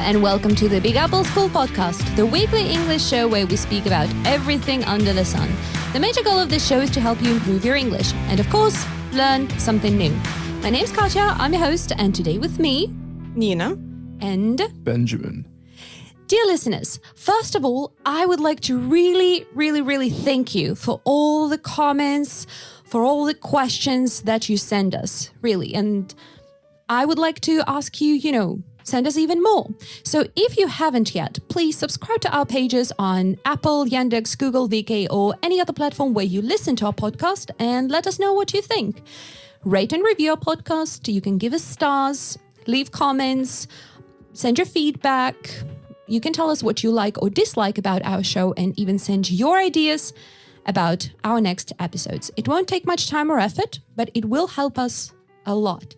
and welcome to the Big Apple School Podcast, the weekly English show where we speak about everything under the sun. The major goal of this show is to help you improve your English and, of course, learn something new. My name's Katya, I'm your host, and today with me, Nina and Benjamin. Dear listeners, first of all, I would like to really thank you for all the comments, for all the questions that you send us, really. And I would like to ask you, send us even more. So if you haven't yet, please subscribe to our pages on Apple, Yandex, Google, VK, or any other platform where you listen to our podcast and let us know what you think. Rate and review our podcast. You can give us stars, leave comments, send your feedback. You can tell us what you like or dislike about our show and even send your ideas about our next episodes. It won't take much time or effort, but it will help us a lot.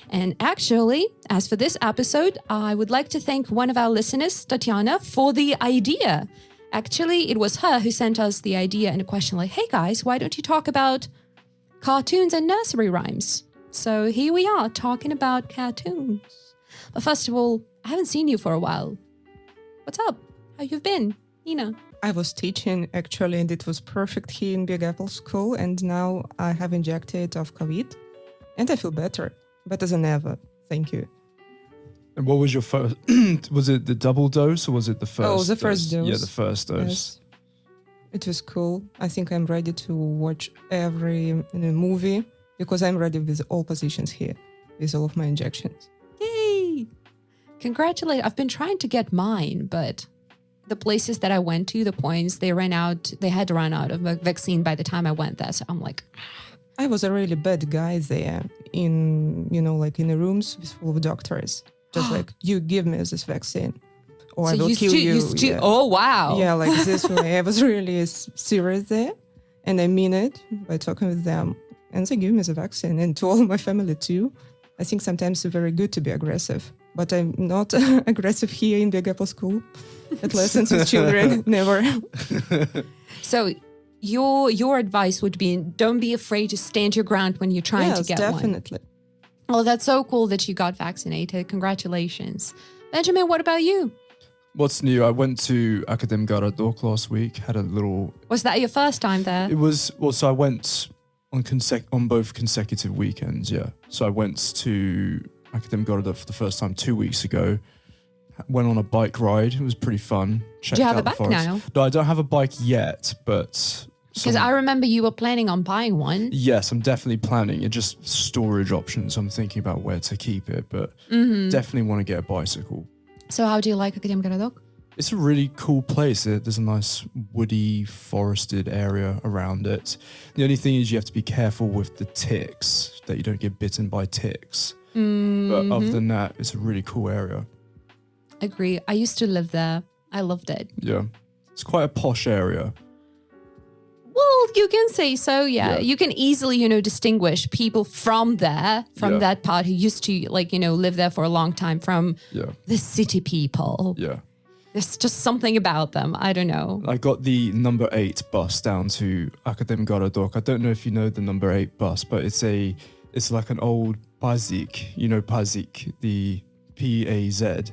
And actually, as for this episode, I would like to thank one of our listeners, Tatiana, for the idea. Actually, it was her who sent us the idea and a question like, hey guys, why don't you talk about cartoons and nursery rhymes? So here we are talking about cartoons. But first of all, I haven't seen you for a while. What's up? How you've been, Nina? I was teaching actually, and it was perfect here in Big Apple School. And now I have injected of COVID, and I feel better than ever. Thank you. And what was your first? Was it the double dose or was it the first? Oh, the first dose. Yeah, the first dose. Yes. It was cool. I think I'm ready to watch every movie because I'm ready with all positions here, with all of my injections. Yay! Congratulations. I've been trying to get mine, but the places that I went to, the points, they had to run out of vaccine by the time I went there. So I'm like, I was a really bad guy there in the rooms full of doctors. Just like, you give me this vaccine or I will kill you. Yeah. Oh, wow. Yeah, like this way. I was really serious there. And I mean it by talking with them. And they give me the vaccine and to all my family too. I think sometimes it's very good to be aggressive. But I'm not aggressive here in Big Apple School. At lessons with children, never. So your advice would be, don't be afraid to stand your ground when you're trying to get one. Yes, definitely. Well, that's so cool that you got vaccinated. Congratulations. Benjamin, what about you? What's new? I went to Говорят last week, had a little... Was that your first time there? It was, so I went on both consecutive weekends, yeah. So I went to Говорят for the first time 2 weeks ago. Went on a bike ride. It was pretty fun. Do you have a bike now? No, I don't have a bike yet, but... Because I remember you were planning on buying one. Yes, I'm definitely planning. It's just storage options. I'm thinking about where to keep it, but definitely want to get a bicycle. So how do you like Говорят? It's a really cool place. There's a nice woody, forested area around it. The only thing is you have to be careful with the ticks, that you don't get bitten by ticks. But other than that, it's a really cool area. Agree. I used to live there. I loved it. Yeah. It's quite a posh area. Well, you can say so, yeah. You can easily, distinguish people from there, from that part who used to, live there for a long time from the city people. Yeah. There's just something about them. I don't know. I got the number 8 bus down to Говорят. I don't know if you know the number 8 bus, but it's like an old Pazik. You know Pazik, the P-A-Z.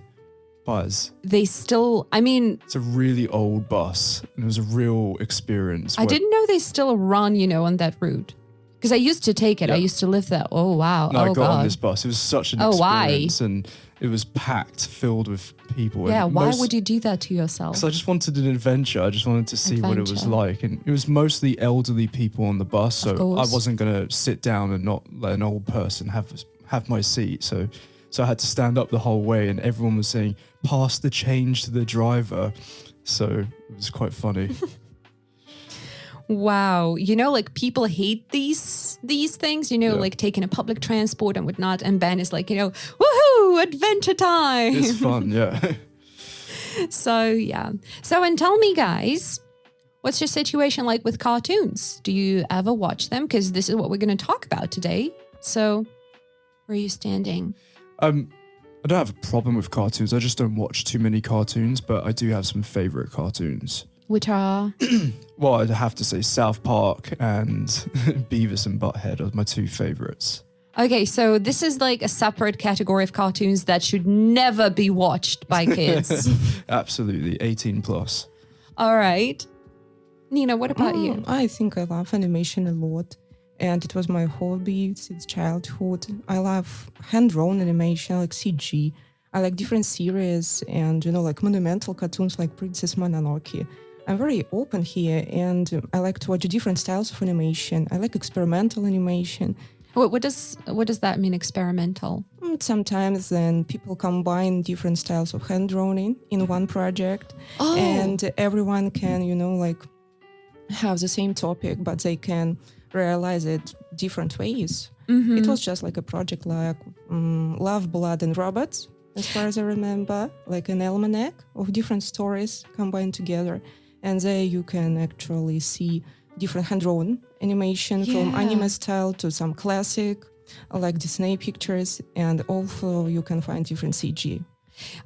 Buzz. They still, it's a really old bus. And it was a real experience. I didn't know they still run, on that route. Because I used to take it. Yeah. I used to live there. Oh, wow. No, I got on this bus. It was such an experience. Why? And it was packed, filled with people. Yeah, and why would you do that to yourself? Because I just wanted an adventure. I just wanted to see what it was like. And it was mostly elderly people on the bus. So I wasn't going to sit down and not let an old person have my seat. So I had to stand up the whole way and everyone was saying, pass the change to the driver. So it was quite funny. Wow. People hate these things, like taking a public transport and whatnot. And Ben is like, woohoo, adventure time. It's fun, yeah. So, yeah. So, and tell me, guys, what's your situation like with cartoons? Do you ever watch them? Because this is what we're going to talk about today. So, where are you standing? I don't have a problem with cartoons. I just don't watch too many cartoons, but I do have some favorite cartoons. Which are? Well, I'd have to say South Park and Beavis and Butthead are my two favorites. Okay, so this is like a separate category of cartoons that should never be watched by kids. Absolutely, 18 plus. All right. Nina, what about you? I think I love animation a lot. And it was my hobby since childhood. I love hand-drawn animation, like CG. I like different series and, like monumental cartoons like Princess Mononoke. I'm very open here, and I like to watch different styles of animation. I like experimental animation. What does that mean, experimental? Sometimes then people combine different styles of hand drawing in one project, and everyone can, like have the same topic, but they can realize it different ways. Mm-hmm. It was just like a project like Love, Blood and Robots, as far as I remember, like an almanac of different stories combined together. And there you can actually see different hand-drawn animation from anime style to some classic, like Disney pictures, and also you can find different CG.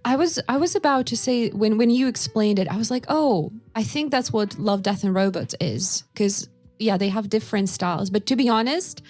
I was about to say, when you explained it, I was like, oh, I think that's what Love, Death and Robots is. Because, they have different styles. But to be honest,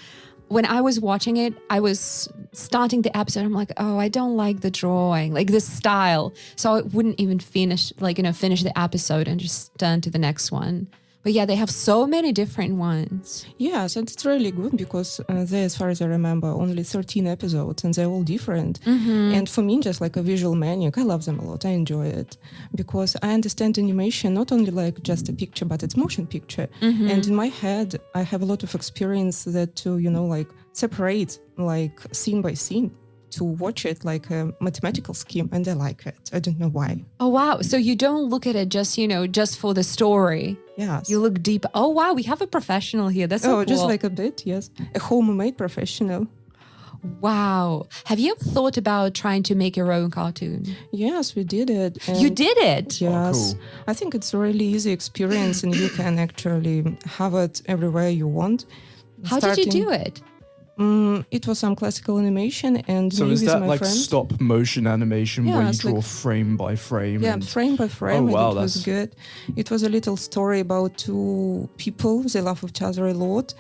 when I was watching it, I was starting the episode. I'm like, oh, I don't like the drawing, like this style. So I wouldn't even finish the episode and just turn to the next one. But they have so many different ones. Yeah, so it's really good because there, as far as I remember, only 13 episodes and they're all different. Mm-hmm. And for me, just like a visual maniac, I love them a lot. I enjoy it because I understand animation not only like just a picture, but it's motion picture. Mm-hmm. And in my head, I have a lot of experience that to, like separate like scene by scene, to watch it like a mathematical scheme, and I like it. I don't know why. Oh, wow. So you don't look at it just, just for the story. Yes. You look deep. Oh, wow. We have a professional here. That's so cool. Just like a bit, yes. A homemade professional. Wow. Have you ever thought about trying to make your own cartoon? Yes, we did it. You did it? Yes. Oh, cool. I think it's a really easy experience and you can actually have it everywhere you want. How did you do it? It was some classical animation, and so me is with that my like friend. stop motion animation where you it's draw like, frame by frame? Yeah, frame by frame. Oh, wow, and it was good. It was a little story about two people. They love each other a lot,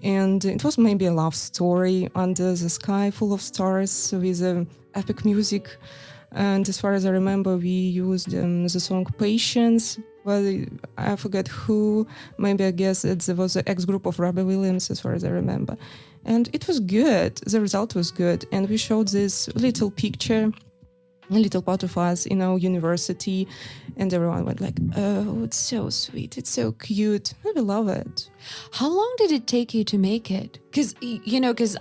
and it was maybe a love story under the sky full of stars with epic music. And as far as I remember, we used the song "Patience." Well, I forget who. Maybe I guess it was the ex-group of Robbie Williams, as far as I remember. And it was good. The result was good. And we showed this little picture, a little part of us in our university. And everyone went like, oh, it's so sweet. It's so cute. I love it. How long did it take you to make it? Because,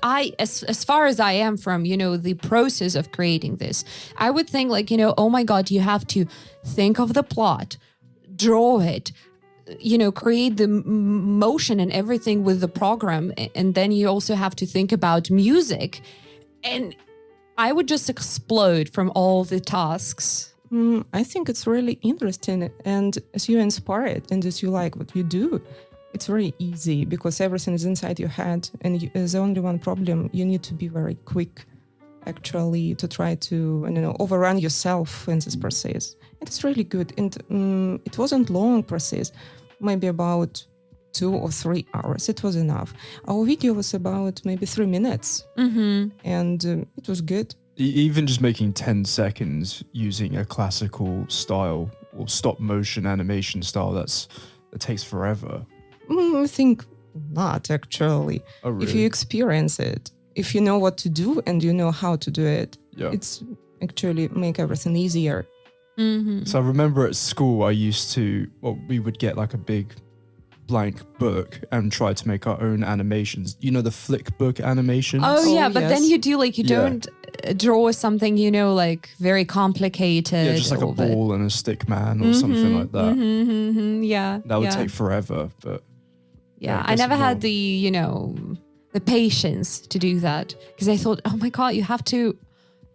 I, as far as I am from, the process of creating this, I would think like, oh my God, you have to think of the plot, draw it, create the motion and everything with the program. And then you also have to think about music. And I would just explode from all the tasks. I think it's really interesting. And as you inspire it and as you like what you do, it's very easy because everything is inside your head. And there's only one problem. You need to be very quick, actually, to try to overrun yourself in this process. And it's really good. And it wasn't long process. Maybe about 2 or 3 hours. It was enough. Our video was about maybe 3 minutes. Mm-hmm. And it was good. Even just making 10 seconds using a classical style or stop motion animation style, that takes forever. I think not, actually. Oh, really? If you experience it, if you know what to do and you know how to do it, it's actually make everything easier. Mm-hmm. So I remember at school, we would get like a big blank book and try to make our own animations. The flick book animations? Oh yeah, but yes. then you do don't draw something, like very complicated. Yeah, just like a ball and a stick man or something like that. Mm-hmm, yeah. That would take forever, but... Yeah, I never had the, the patience to do that because I thought, oh my God, you have to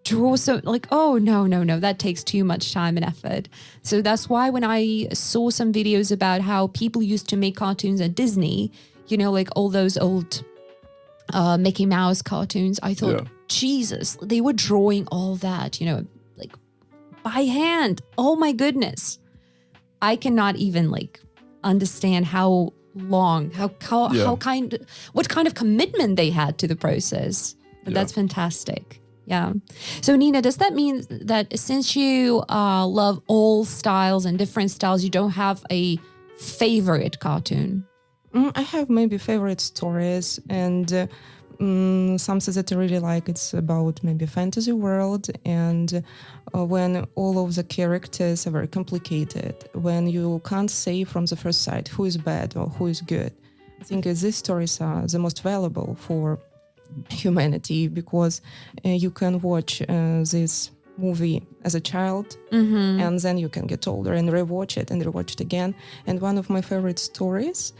draw so oh no, that takes too much time and effort. So that's why when I saw some videos about how people used to make cartoons at Disney, like all those old Mickey Mouse cartoons, I thought, Jesus, they were drawing all that, like by hand. Oh my goodness. I cannot even understand how long, what kind of commitment they had to the process. But that's fantastic. Yeah. So Nina, does that mean that since you love all styles and different styles, you don't have a favorite cartoon? I have maybe favorite stories and something that I really like. It's about maybe fantasy world, and when all of the characters are very complicated, when you can't say from the first sight who is bad or who is good. I think these stories are the most valuable for humanity because you can watch this movie as a child and then you can get older and rewatch it again. And one of my favorite stories,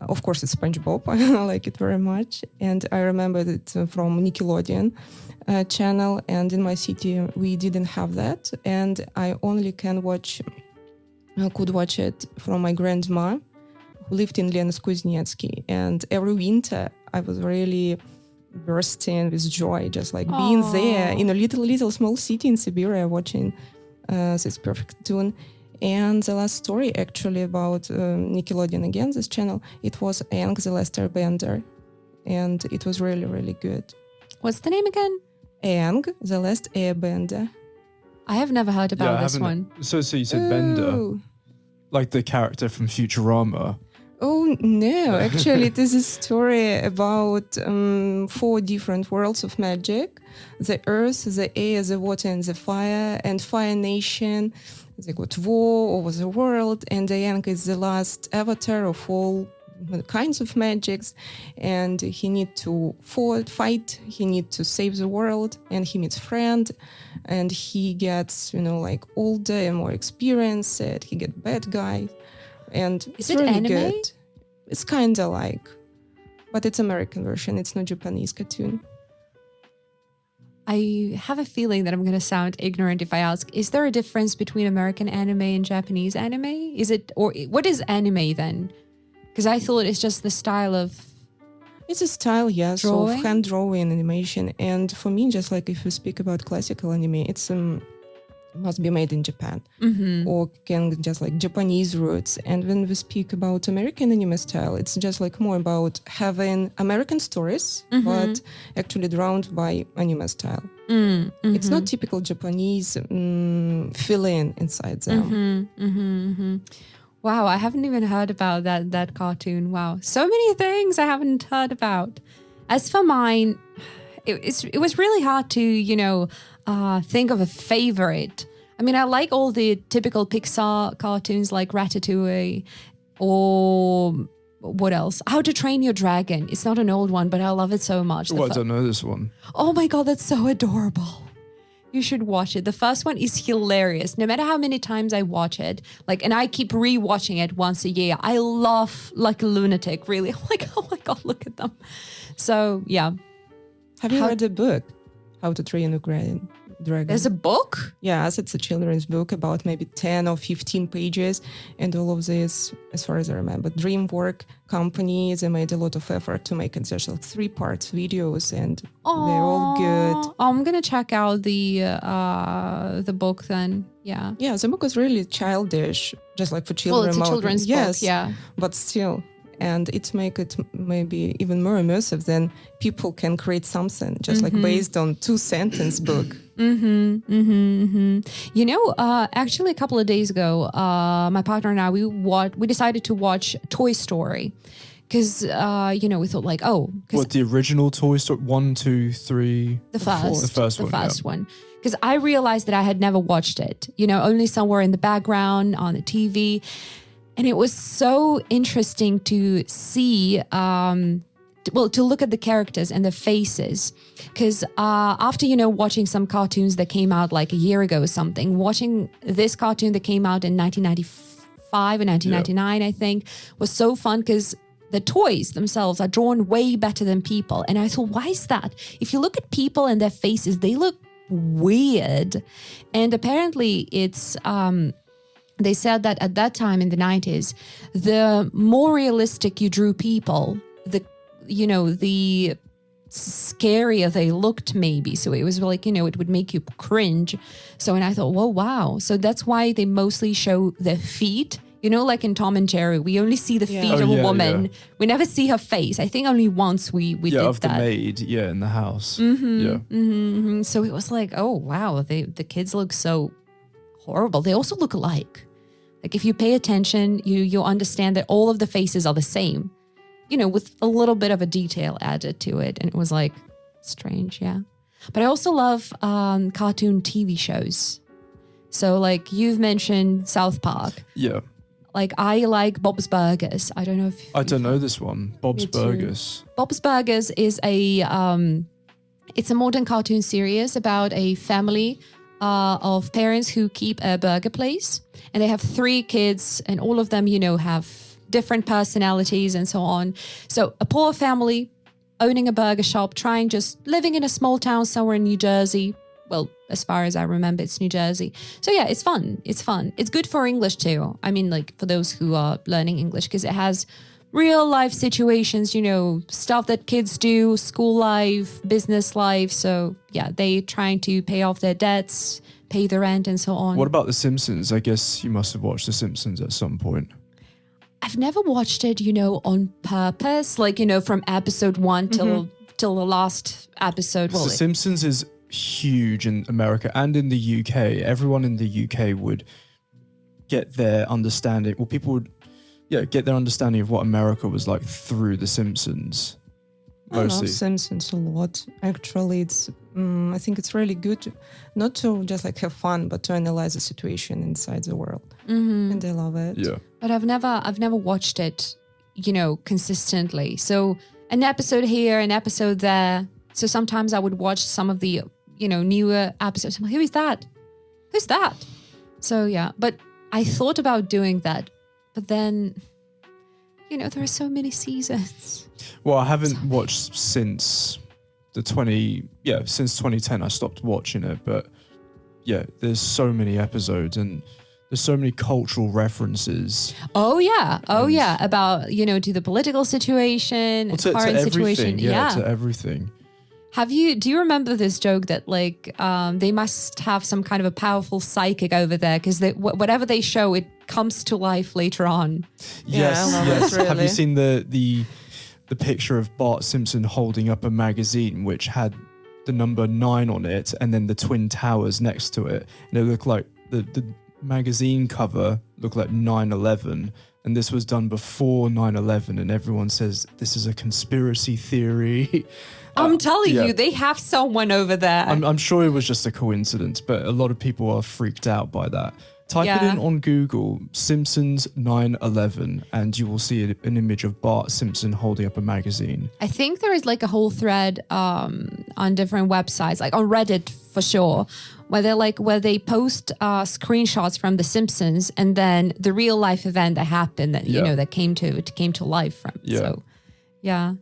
of course, it's SpongeBob. I like it very much. And I remember it from Nickelodeon channel. And in my city, we didn't have that. And I only could watch it from my grandma, who lived in Lensk-Kuznetsky. And every winter, I was really bursting with joy, just like being there in a little small city in Siberia, watching this perfect tune. And the last story actually about Nickelodeon again, this channel, it was Aang the Last Airbender. And it was really, really good. What's the name again? Aang the Last Airbender. I have never heard about this one. So you said Bender, like the character from Futurama. Oh, no. Actually, it is a story about 4 different worlds of magic. The earth, the air, the water, and the fire. And Fire Nation, they got war over the world. And Aang is the last avatar of all kinds of magics. And he needs to fight. He needs to save the world. And he meets friend. And he gets, older and more experienced. He gets bad guy. And is it's it really anime? good. It's kind of like, but it's American version. It's not Japanese cartoon. I have a feeling that I'm going to sound ignorant if I ask, is there a difference between American anime and Japanese anime? Is it, or what is anime then? Because I thought it's just the style of... It's a style, yes, drawing? of hand drawing animation. And for me, just like if you speak about classical anime, it's must be made in Japan or can just like Japanese roots. And when we speak about American anime style, it's just like more about having American stories, but actually drawn by anime style. It's not typical Japanese feeling inside them. Wow, I haven't even heard about that cartoon. Wow, so many things I haven't heard about. As for mine, it was really hard to, think of a favorite. I mean, I like all the typical Pixar cartoons like Ratatouille or what else? How to Train Your Dragon. It's not an old one, but I love it so much. I don't know this one. Oh my God, that's so adorable. You should watch it. The first one is hilarious. No matter how many times I watch it, and I keep rewatching it once a year. I laugh like a lunatic, really. I'm like, oh my God, look at them. So, yeah. Have you read the book, How to Train Your Dragon? There's a book? Yes, it's a children's book about maybe 10 or 15 pages. And all of this, as far as I remember, DreamWorks company, they made a lot of effort to make it just like 3-part videos, and they're all good. I'm going to check out the book then. Yeah. Yeah, the book is really childish, just like for children. Well, it's a children's book, yeah. But still. And it make it maybe even more immersive than people can create something just like based on 2-sentence book. Actually a couple of days ago, my partner and I, we decided to watch Toy Story because, we thought like, What, the original Toy Story? 1, 2, 3? The first one. Because I realized that I had never watched it, only somewhere in the background on the TV. And it was so interesting to see, to look at the characters and the faces. Because after, watching some cartoons that came out like a year ago or something, watching this cartoon that came out in 1995 or 1999, I think, was so fun because the toys themselves are drawn way better than people. And I thought, why is that? If you look at people and their faces, they look weird. And apparently it's... they said that at that time in the 90s, the more realistic you drew people, the scarier they looked maybe. So it was like, it would make you cringe. So, and I thought, well, wow. So that's why they mostly show their feet You know, like in Tom and Jerry, we only see the feet of a woman. Yeah. We never see her face. I think only once we did that. Yeah, of the maid, in the house. So it was like, oh, wow, the kids look so horrible. They also look alike. Like if you pay attention, you'll understand that all of the faces are the same, with a little bit of a detail added to it. And it was like strange, yeah. But I also love cartoon TV shows. So like you've mentioned South Park. Yeah. Like I like Bob's Burgers. I don't know if I don't know this one. Bob's Burgers. Bob's Burgers is it's a modern cartoon series about a family of parents who keep a burger place, and they have 3 kids, and all of them, have different personalities and so on. So a poor family owning a burger shop, living in a small town somewhere in New Jersey. Well, as far as I remember, it's New Jersey. So yeah, it's fun. It's fun. It's good for English too. I mean, like for those who are learning English, because it has real life situations, stuff that kids do, school life, business life. So yeah, they trying to pay off their debts, pay the rent and so on. What about The Simpsons? I guess you must have watched The Simpsons at some point. I've never watched it, on purpose, like, from episode 1 till the last episode. Well, The Simpsons is huge in America and in the UK. Everyone in the UK would get their understanding, people would get their understanding of what America was like through The Simpsons. Mostly. I love Simpsons a lot. Actually, it's I think it's really good not to just like have fun, but to analyze the situation inside the world. And I love it. Yeah. But I've never watched it, consistently. So an episode here, an episode there. So sometimes I would watch some of the newer episodes. I'm like, who is that? Who's that? So yeah, but I thought about doing that, but then, there are so many seasons. Well, I haven't watched since since 2010. I stopped watching it, but yeah, there's so many episodes and there's so many cultural references. Oh yeah, about to the political situation, to current situation, to everything. Do you remember this joke that like they must have some kind of a powerful psychic over there because whatever they show, it comes to life later on? Yes. Really. Have you seen the picture of Bart Simpson holding up a magazine which had the number 9 on it and then the Twin Towers next to it? And it looked like the magazine cover looked like 9/11. And this was done before 9/11, and everyone says this is a conspiracy theory. I'm telling you, they have someone over there. I'm sure it was just a coincidence, but a lot of people are freaked out by that. Type it in on Google, Simpsons 9/11, and you will see an image of Bart Simpson holding up a magazine. I think there is like a whole thread on different websites, like on Reddit for sure, where they post screenshots from The Simpsons and then the real life event that happened that that came to life from. Yeah. So yeah.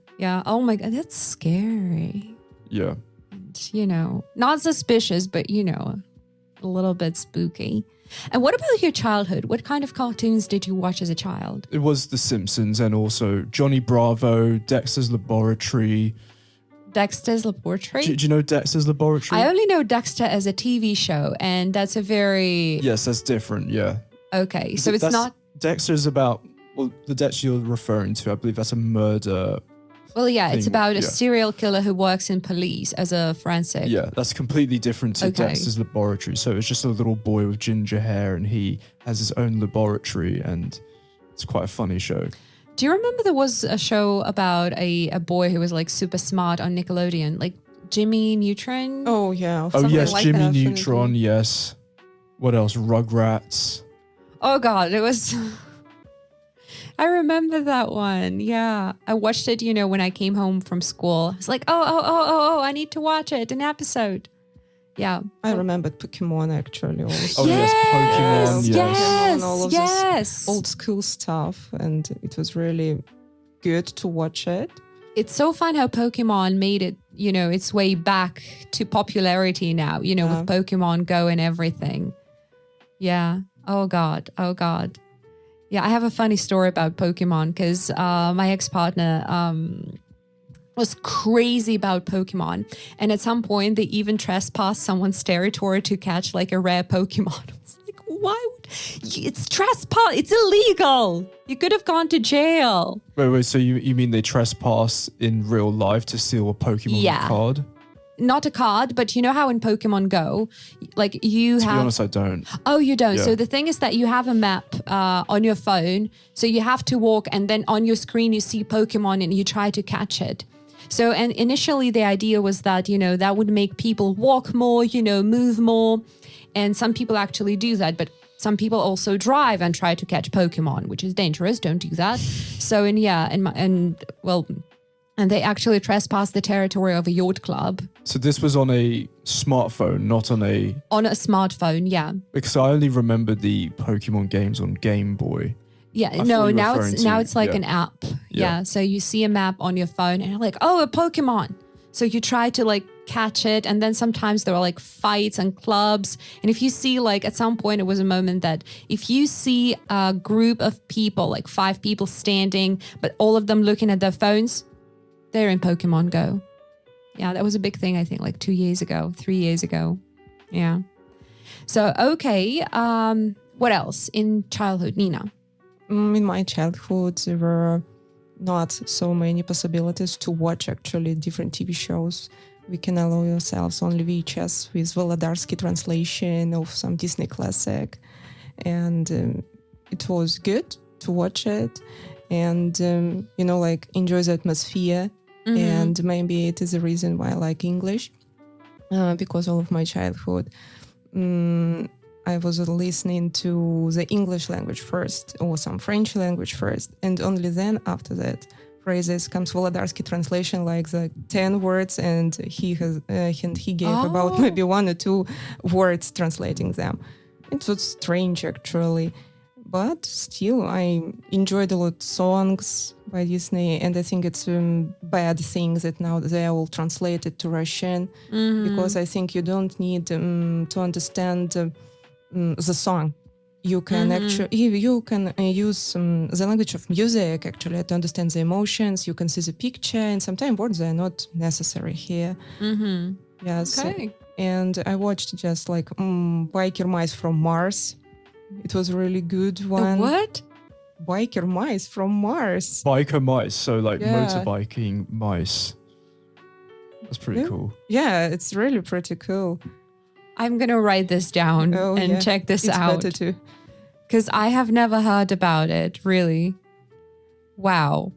Oh my God, that's scary. Yeah. And, not suspicious, but a little bit spooky. And what about your childhood? What kind of cartoons did you watch as a child? It was The Simpsons and also Johnny Bravo, Dexter's Laboratory. Dexter's Laboratory? Do you know Dexter's Laboratory? I only know Dexter as a TV show, and that's a very... Yes, that's different, yeah. Okay, so it's not... Dexter's about... Well, the Dexter you're referring to, I believe that's a murder... Well, yeah, it's about a serial killer who works in police as a forensic. Yeah, that's completely different to Dexter's Laboratory. So it's just a little boy with ginger hair and he has his own laboratory and it's quite a funny show. Do you remember there was a show about a boy who was like super smart on Nickelodeon, like Jimmy Neutron? Oh, yeah. Oh, yes, like Jimmy that, Neutron, yes. What else? Rugrats. Oh, God, it was... I remember that one. Yeah. I watched it, when I came home from school. I was like, oh, I need to watch it, an episode. Yeah. I remembered Pokemon actually also. Oh, yes, Pokemon. Yes. All of yes. this old school stuff. And it was really good to watch it. It's so fun how Pokemon made it, its way back to popularity now, with Pokemon Go and everything. Yeah. Oh, God. Yeah, I have a funny story about Pokemon because my ex-partner was crazy about Pokemon. And at some point, they even trespassed someone's territory to catch like a rare Pokemon. I was like, why would it's trespass? It's illegal. You could have gone to jail. Wait. So you mean they trespass in real life to steal a Pokemon card? Not a card, but you know how in Pokemon Go, like you have... To be honest, I don't. Oh, you don't? Yeah. So the thing is that you have a map on your phone, so you have to walk, and then on your screen you see Pokemon and you try to catch it. So, and initially the idea was that, that would make people walk more, move more. And some people actually do that, but some people also drive and try to catch Pokemon, which is dangerous. Don't do that. So, and they actually trespassed the territory of a yacht club. So this was on a smartphone, not on a... On a smartphone, yeah. Because I only remember the Pokemon games on Game Boy. Yeah, now it's like an app. Yeah, so you see a map on your phone and you're like, oh, a Pokemon. So you try to like catch it, and then sometimes there are like fights and clubs. And if you see like at some point, it was a moment that if you see a group of people, like 5 people standing, but all of them looking at their phones, they're in Pokemon Go. Yeah, that was a big thing, I think, like 3 years ago. Yeah. So, okay. What else in childhood, Nina? In my childhood, there were not so many possibilities to watch actually different TV shows. We can allow ourselves only VHS with Volодарский translation of some Disney classic. And it was good to watch it and, like enjoy the atmosphere. Mm-hmm. And maybe it is the reason why I like English, because all of my childhood, I was listening to the English language first or some French language first. And only then after that phrases comes Volодарский translation, like the 10 words, and he gave about maybe 1 or 2 words translating them. It was strange actually. But still, I enjoyed a lot of songs by Disney, and I think it's a bad thing that now they are all translated to Russian, because I think you don't need to understand the song. You can use the language of music actually to understand the emotions. You can see the picture, and sometimes words are not necessary here. Yes, okay. And I watched just like Biker Mice from Mars. It was a really good one. What? Biker mice from Mars. Biker mice, so like motorbiking mice. That's pretty cool. Yeah, it's really pretty cool. I'm going to write this down and check this out. It's better too. Because I have never heard about it, really. Wow.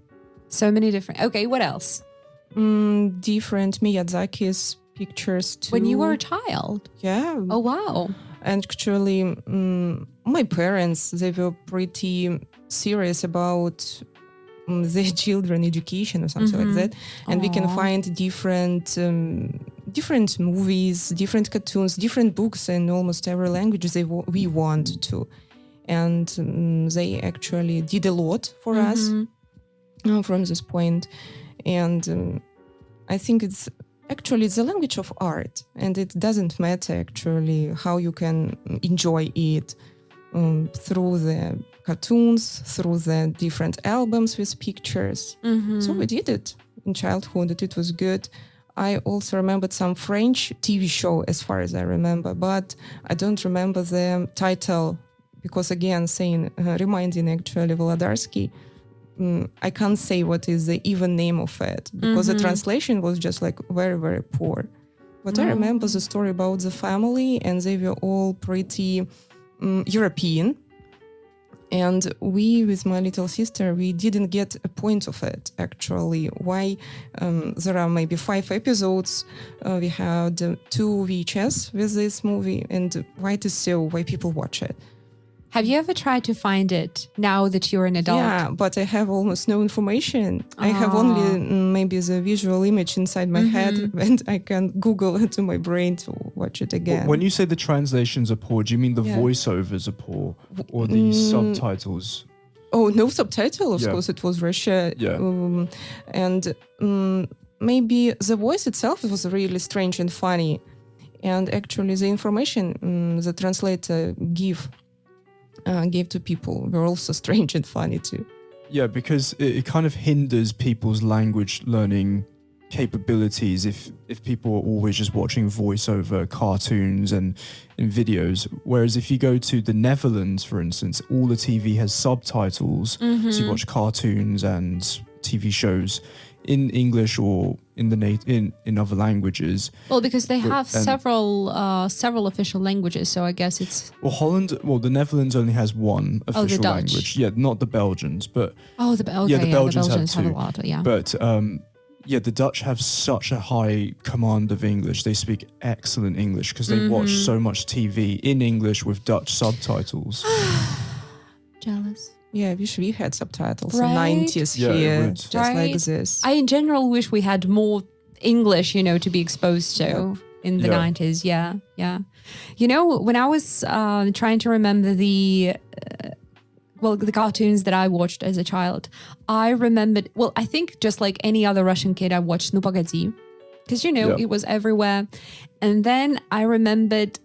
So many different... Okay, what else? Different Miyazaki's pictures too. When you were a child? Yeah. Oh, wow. And actually, my parents, they were pretty serious about their children education or something like that. And we can find different movies, different cartoons, different books in almost every language we want to. And they actually did a lot for us from this point. And I think it's the language of art, and it doesn't matter actually how you can enjoy it through the cartoons, through the different albums with pictures. So we did it in childhood, and it was good. I also remembered some French TV show as far as I remember, but I don't remember the title because, again, reminding actually Volодарский, I can't say what is the even name of it because the translation was just like very, very poor. But I remember the story about the family, and they were all pretty European. And we, with my little sister, we didn't get a point of it, actually. Why there are maybe 5 episodes. We had 2 VHS with this movie, and why it is so, why people watch it. Have you ever tried to find it now that you're an adult? Yeah, but I have almost no information. I have only maybe the visual image inside my head, and I can Google it to my brain to watch it again. When you say the translations are poor, do you mean the voiceovers are poor or the subtitles? Oh, no subtitle, of course, it was Russia. Yeah. And maybe the voice itself was really strange and funny. And actually the information the translator gave to people were also strange and funny too. Yeah, because it kind of hinders people's language learning capabilities if people are always just watching voiceover cartoons and in videos. Whereas if you go to the Netherlands, for instance, all the TV has subtitles, so you watch cartoons and TV shows in English or in other languages. Well, because they have several official languages, so I guess it's... Well, the Netherlands only has one official language. Yeah, not the Belgians, but... the Belgians have a lot, yeah. But, the Dutch have such a high command of English. They speak excellent English because they watch so much TV in English with Dutch subtitles. Jealous. Yeah, I wish we had subtitles in Right? 90s here, just like Right? this. I in general wish we had more English, to be exposed to in the 90s. Yeah. When I was trying to remember the cartoons that I watched as a child, I remembered, I think just like any other Russian kid, I watched No Pогоди, because, it was everywhere. And then I remembered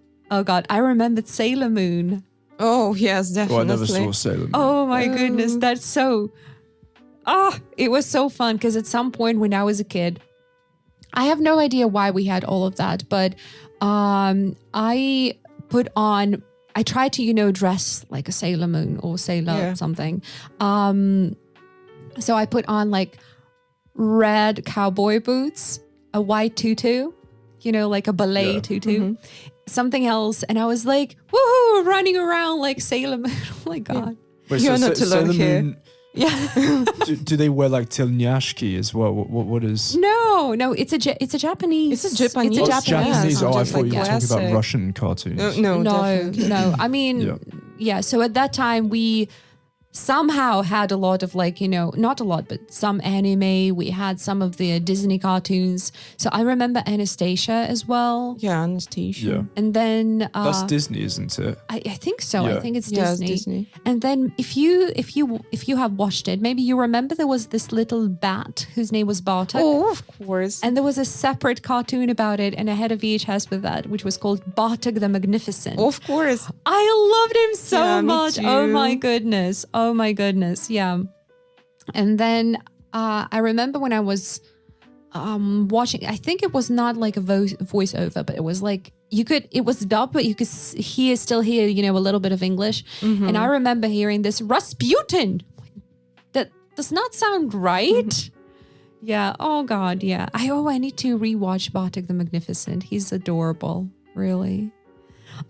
Sailor Moon. Oh, yes, definitely. Well, I never saw Sailor Moon. Oh my goodness, that's so... it was so fun because at some point when I was a kid, I have no idea why we had all of that, but I tried to, dress like a Sailor Moon or Sailor something. So I put on like red cowboy boots, a white tutu, like a ballet tutu, something else. And I was like, woohoo, running around like Sailor Moon. Oh my God. Wait, You're not alone here. Moon, Yeah. do they wear like telniashki as well? What is? No, it's a Japanese. It's a Japanese. Oh, it's Japanese. Yeah, I just thought like you were talking about classic. Russian cartoons. No, No. definitely. I mean, so at that time we somehow had a lot of like, not a lot, but some anime. We had some of the Disney cartoons. So I remember Anastasia as well. Yeah, Anastasia. Yeah. And then That's Disney, isn't it? I think so. Yeah. I think it's Yeah, Disney. it's Disney. And then if you have watched it, maybe you remember there was this little bat whose name was Bartek. Oh, of course. And there was a separate cartoon about it, and I had a VHS with that, which was called Bartek the Magnificent. Of course. I loved him so Yeah, me much. too. Oh my goodness. Yeah. And then I remember when I was watching, I think it was not like a voiceover, but it was like it was dubbed, but you could still hear, a little bit of English. And I remember hearing this Rasputin. That does not sound right. Yeah. Oh God. Yeah. I need to rewatch Bartek the Magnificent. He's adorable. Really.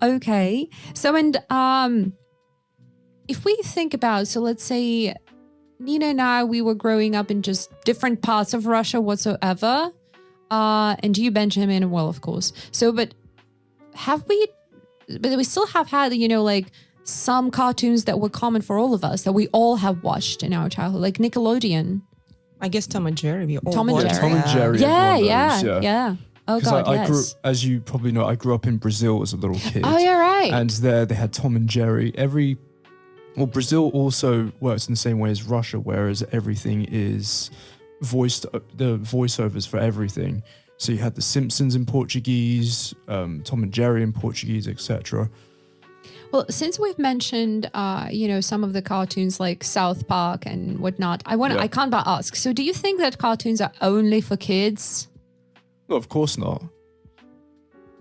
Okay. So, and if we think about, so let's say Nina and I, we were growing up in just different parts of Russia whatsoever. And you, Benjamin, well, of course. So, but we still have had, like some cartoons that were common for all of us that we all have watched in our childhood, like Nickelodeon. I guess Tom and Jerry. We all Tom and watched Jerry. Tom and Jerry. Yeah. Oh God, I yes. grew, as you probably know, I grew up in Brazil as a little kid. Oh, you're right. And there they had Tom and Jerry. Brazil also works in the same way as Russia, whereas everything is the voiceovers for everything. So you had the Simpsons in Portuguese, Tom and Jerry in Portuguese, etc. Well, since we've mentioned, some of the cartoons like South Park and whatnot, I can't but ask. So, do you think that cartoons are only for kids? No, of course not.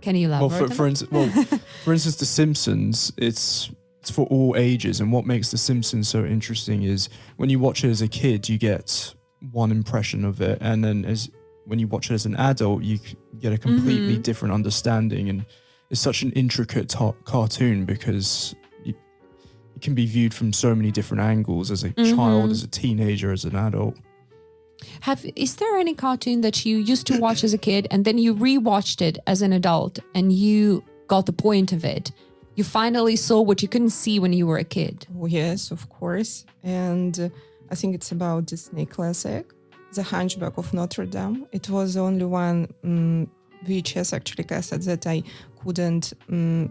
Can you elaborate? For instance, The Simpsons, it's for all ages. And what makes The Simpsons so interesting is when you watch it as a kid, you get one impression of it, and then when you watch it as an adult, you get a completely different understanding. And it's such an intricate cartoon because it can be viewed from so many different angles as a child, as a teenager, as an adult. Is there any cartoon that you used to watch as a kid and then you rewatched it as an adult and you got the point of it? You finally saw what you couldn't see when you were a kid. Oh, yes, of course. And I think it's about Disney classic, The Hunchback of Notre Dame. It was only one VHS actually cassette that I couldn't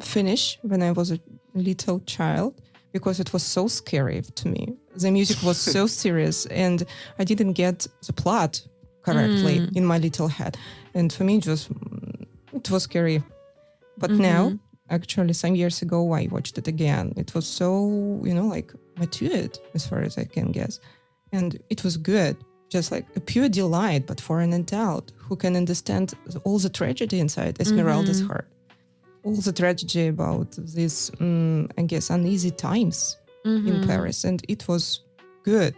finish when I was a little child because it was so scary to me. The music was so serious and I didn't get the plot correctly in my little head. And for me, it was scary. But now, actually, some years ago, I watched it again. It was so, matured as far as I can guess. And it was good. just like a pure delight, but for an adult who can understand all the tragedy inside Esmeralda's heart. All the tragedy about these, I guess, uneasy times in Paris. And it was good.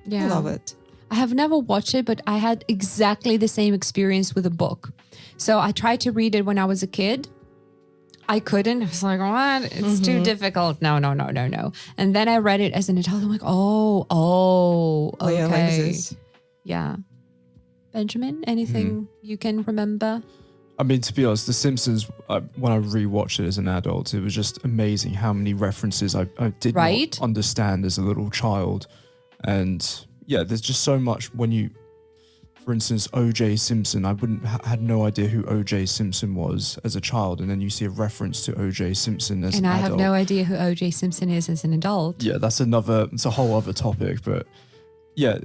Yeah. I love it. I have never watched it, but I had exactly the same experience with a book. So I tried to read it when I was a kid. I couldn't. I was like, what? It's too difficult. No. And then I read it as an adult. I'm like, okay. Yeah, like this. Yeah. Benjamin, anything you can remember? I mean, to be honest, The Simpsons, when I rewatched it as an adult, it was just amazing how many references I did not understand as a little child. And yeah, there's just so much when you, for instance, O.J. Simpson, I had no idea who O.J. Simpson was as a child. And then you see a reference to O.J. Simpson as an adult. And I have no idea who O.J. Simpson is as an adult. Yeah, it's a whole other topic. But yeah,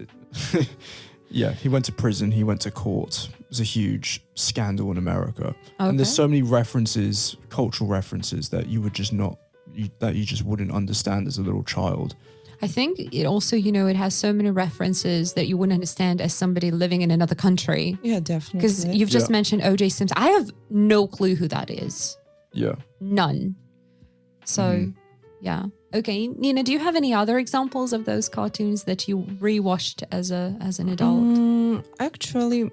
yeah, he went to prison, he went to court. It was a huge scandal in America. Okay. And there's so many references, cultural references that you would just that you just wouldn't understand as a little child. I think it also, it has so many references that you wouldn't understand as somebody living in another country. Yeah, definitely. Because you've just mentioned O.J. Simpson. I have no clue who that is. Yeah. None. So, yeah. Okay, Nina, do you have any other examples of those cartoons that you rewatched as an adult? Actually,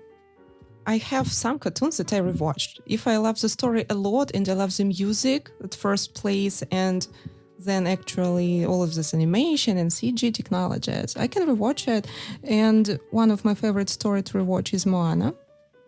I have some cartoons that I rewatched. If I love the story a lot and I love the music at first place, and then actually all of this animation and CG technologies, I can rewatch it. And one of my favorite stories to rewatch is Moana.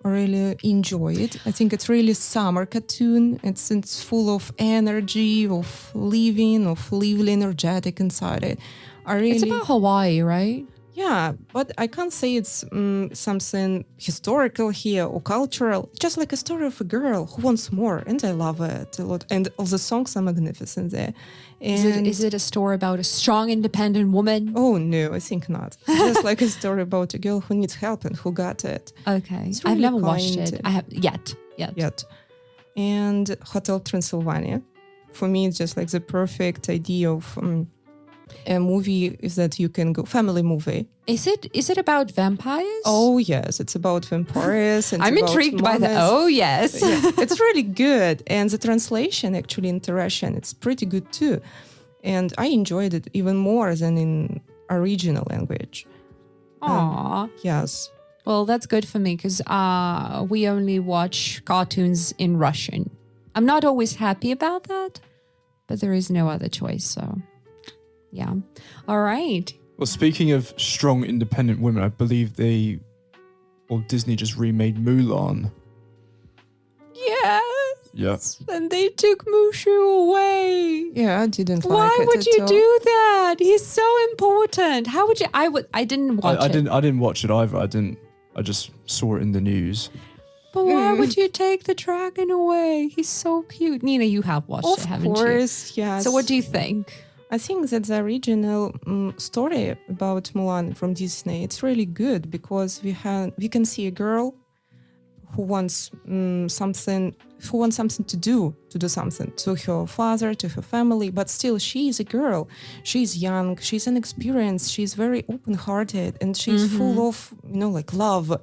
I really enjoy it. I think it's really summer cartoon. It's full of energy, of living energetic inside it. It's about Hawaii, right? Yeah, but I can't say it's something historical here or cultural. It's just like a story of a girl who wants more, and I love it a lot. And all the songs are magnificent there. And is it a story about a strong, independent woman? Oh, no, I think not. It's just like a story about a girl who needs help and who got it. Okay. Really I've never watched it. I have yet. And Hotel Transylvania. For me, it's just like the perfect idea of a movie is that you can go family movie. Is it about vampires? Oh yes, it's about vampires. And I'm intrigued by the. Oh yes, yeah, it's really good, and the translation actually into Russian, it's pretty good too, and I enjoyed it even more than in original language. Aww. Yes. Well, that's good for me because we only watch cartoons in Russian. I'm not always happy about that, but there is no other choice. So. Yeah. All right. Well, speaking of strong, independent women, I believe Disney just remade Mulan. Yes. Yeah. And they took Mushu away. Yeah, I didn't like it. Why would you do that? He's so important. How would you? I didn't watch it. I didn't watch it either. I just saw it in the news. But why would you take the dragon away? He's so cute. Nina, you have watched it, haven't you? Of course, yes. So what do you think? I think that the original story about Mulan from Disney, it's really good because we can see a girl who wants something to do something to her father, to her family, but still she is a girl. She's young, she's inexperienced, she's very open-hearted, and she's full of, like love.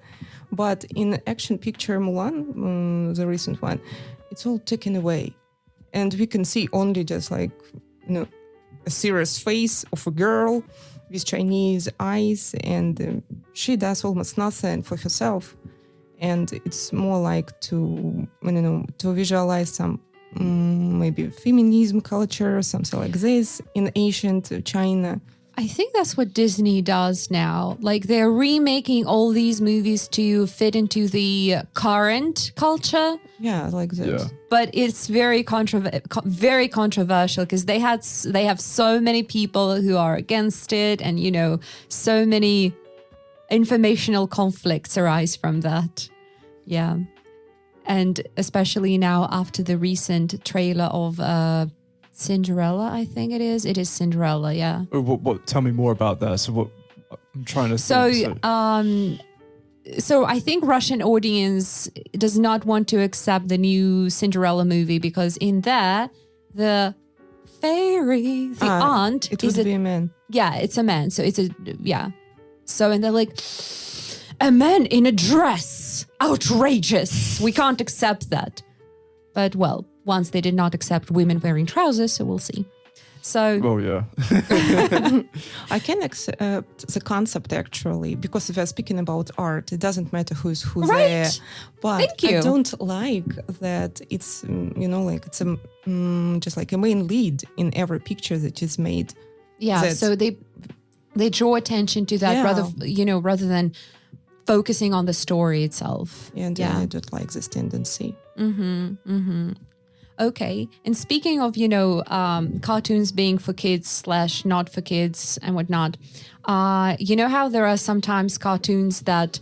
But in action picture Mulan, the recent one, it's all taken away. And we can see only just like, a serious face of a girl with Chinese eyes, and she does almost nothing for herself. And it's more like to visualize some maybe feminism culture or something like this in ancient China. I think that's what Disney does now. Like they're remaking all these movies to fit into the current culture. Yeah, like this. Yeah. But it's very controversial because they have so many people who are against it, and so many informational conflicts arise from that. Yeah. And especially now after the recent trailer of Cinderella, I think it is. It is Cinderella, yeah. What? Tell me more about that. So what? I'm trying to. So I think Russian audience does not want to accept the new Cinderella movie because in there, the fairy, the aunt, it would be a man. Yeah, it's a man. So it's So, and they're like, a man in a dress, outrageous. We can't accept that. But, well, once they did not accept women wearing trousers, so we'll see. So, well, yeah. I can accept the concept actually, because if we're speaking about art, it doesn't matter who's who there. But Thank you. I don't like that it's, like it's just like a main lead in every picture that is made. yeah, so they draw attention to that rather than focusing on the story itself. And I don't like this tendency. Okay. And speaking of, cartoons being for kids / not for kids and whatnot, you know how there are sometimes cartoons that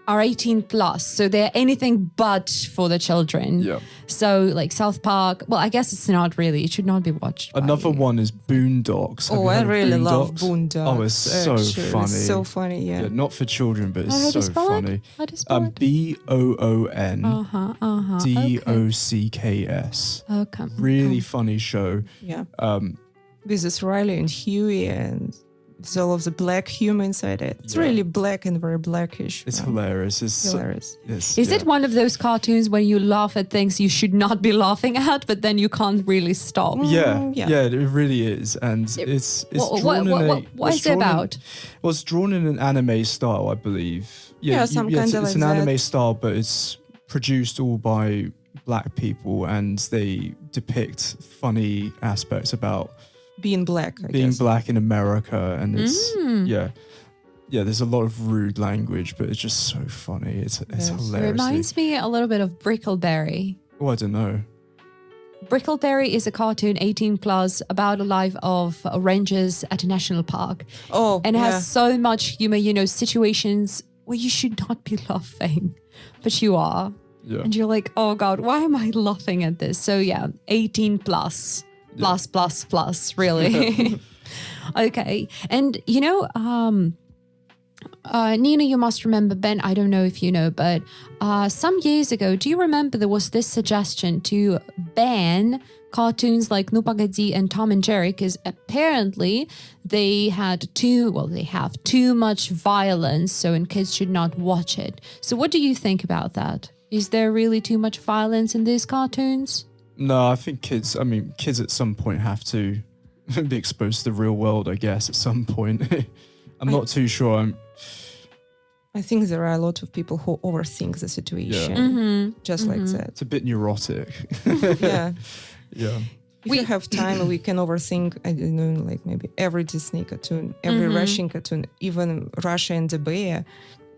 are 18 plus, so they're anything but for the children. Yeah. So like South Park, well, I guess it's not really. It should not be watched. Another one is Boondocks. Have you I heard of really love Boondocks? Boondocks. Oh, it's so funny. It's so funny, yeah. Not for children, but it's so funny. How do you spell it? BOONDOCKS. Okay. Really funny show. Yeah. With this Riley and Huey and all of the black humor inside it. It's really black and very blackish. It's hilarious. It's hilarious. Is it one of those cartoons when you laugh at things you should not be laughing at, but then you can't really stop? Yeah, it really is. And it's drawn what is it about? Well, it's drawn in an anime style, I believe. It's an anime style, but it's produced all by black people, and they depict funny aspects about being black, I being guess. black in America, and it's there's a lot of rude language, but it's just so funny. It's hilarious. It reminds me a little bit of Brickleberry. Oh, I don't know. Brickleberry is a cartoon 18 plus about a life of rangers at a national park. Oh, and it has so much humor, situations where you should not be laughing, but you are. Yeah. And you're like, oh God, why am I laughing at this? So 18 plus. Plus, really. Okay. And, Nina, you must remember, Ben, I don't know if you know, but some years ago, do you remember there was this suggestion to ban cartoons like Ну Погоди and Tom and Jerry, because apparently they have too much violence, and kids should not watch it. So what do you think about that? Is there really too much violence in these cartoons? No, I think kids at some point have to be exposed to the real world, I guess, at some point. I'm not too sure. I think there are a lot of people who overthink the situation, just like that. It's a bit neurotic. Yeah. Yeah. If we have time, we can overthink, I don't know, like maybe every Disney cartoon, every Russian cartoon, even Russia and the Bear,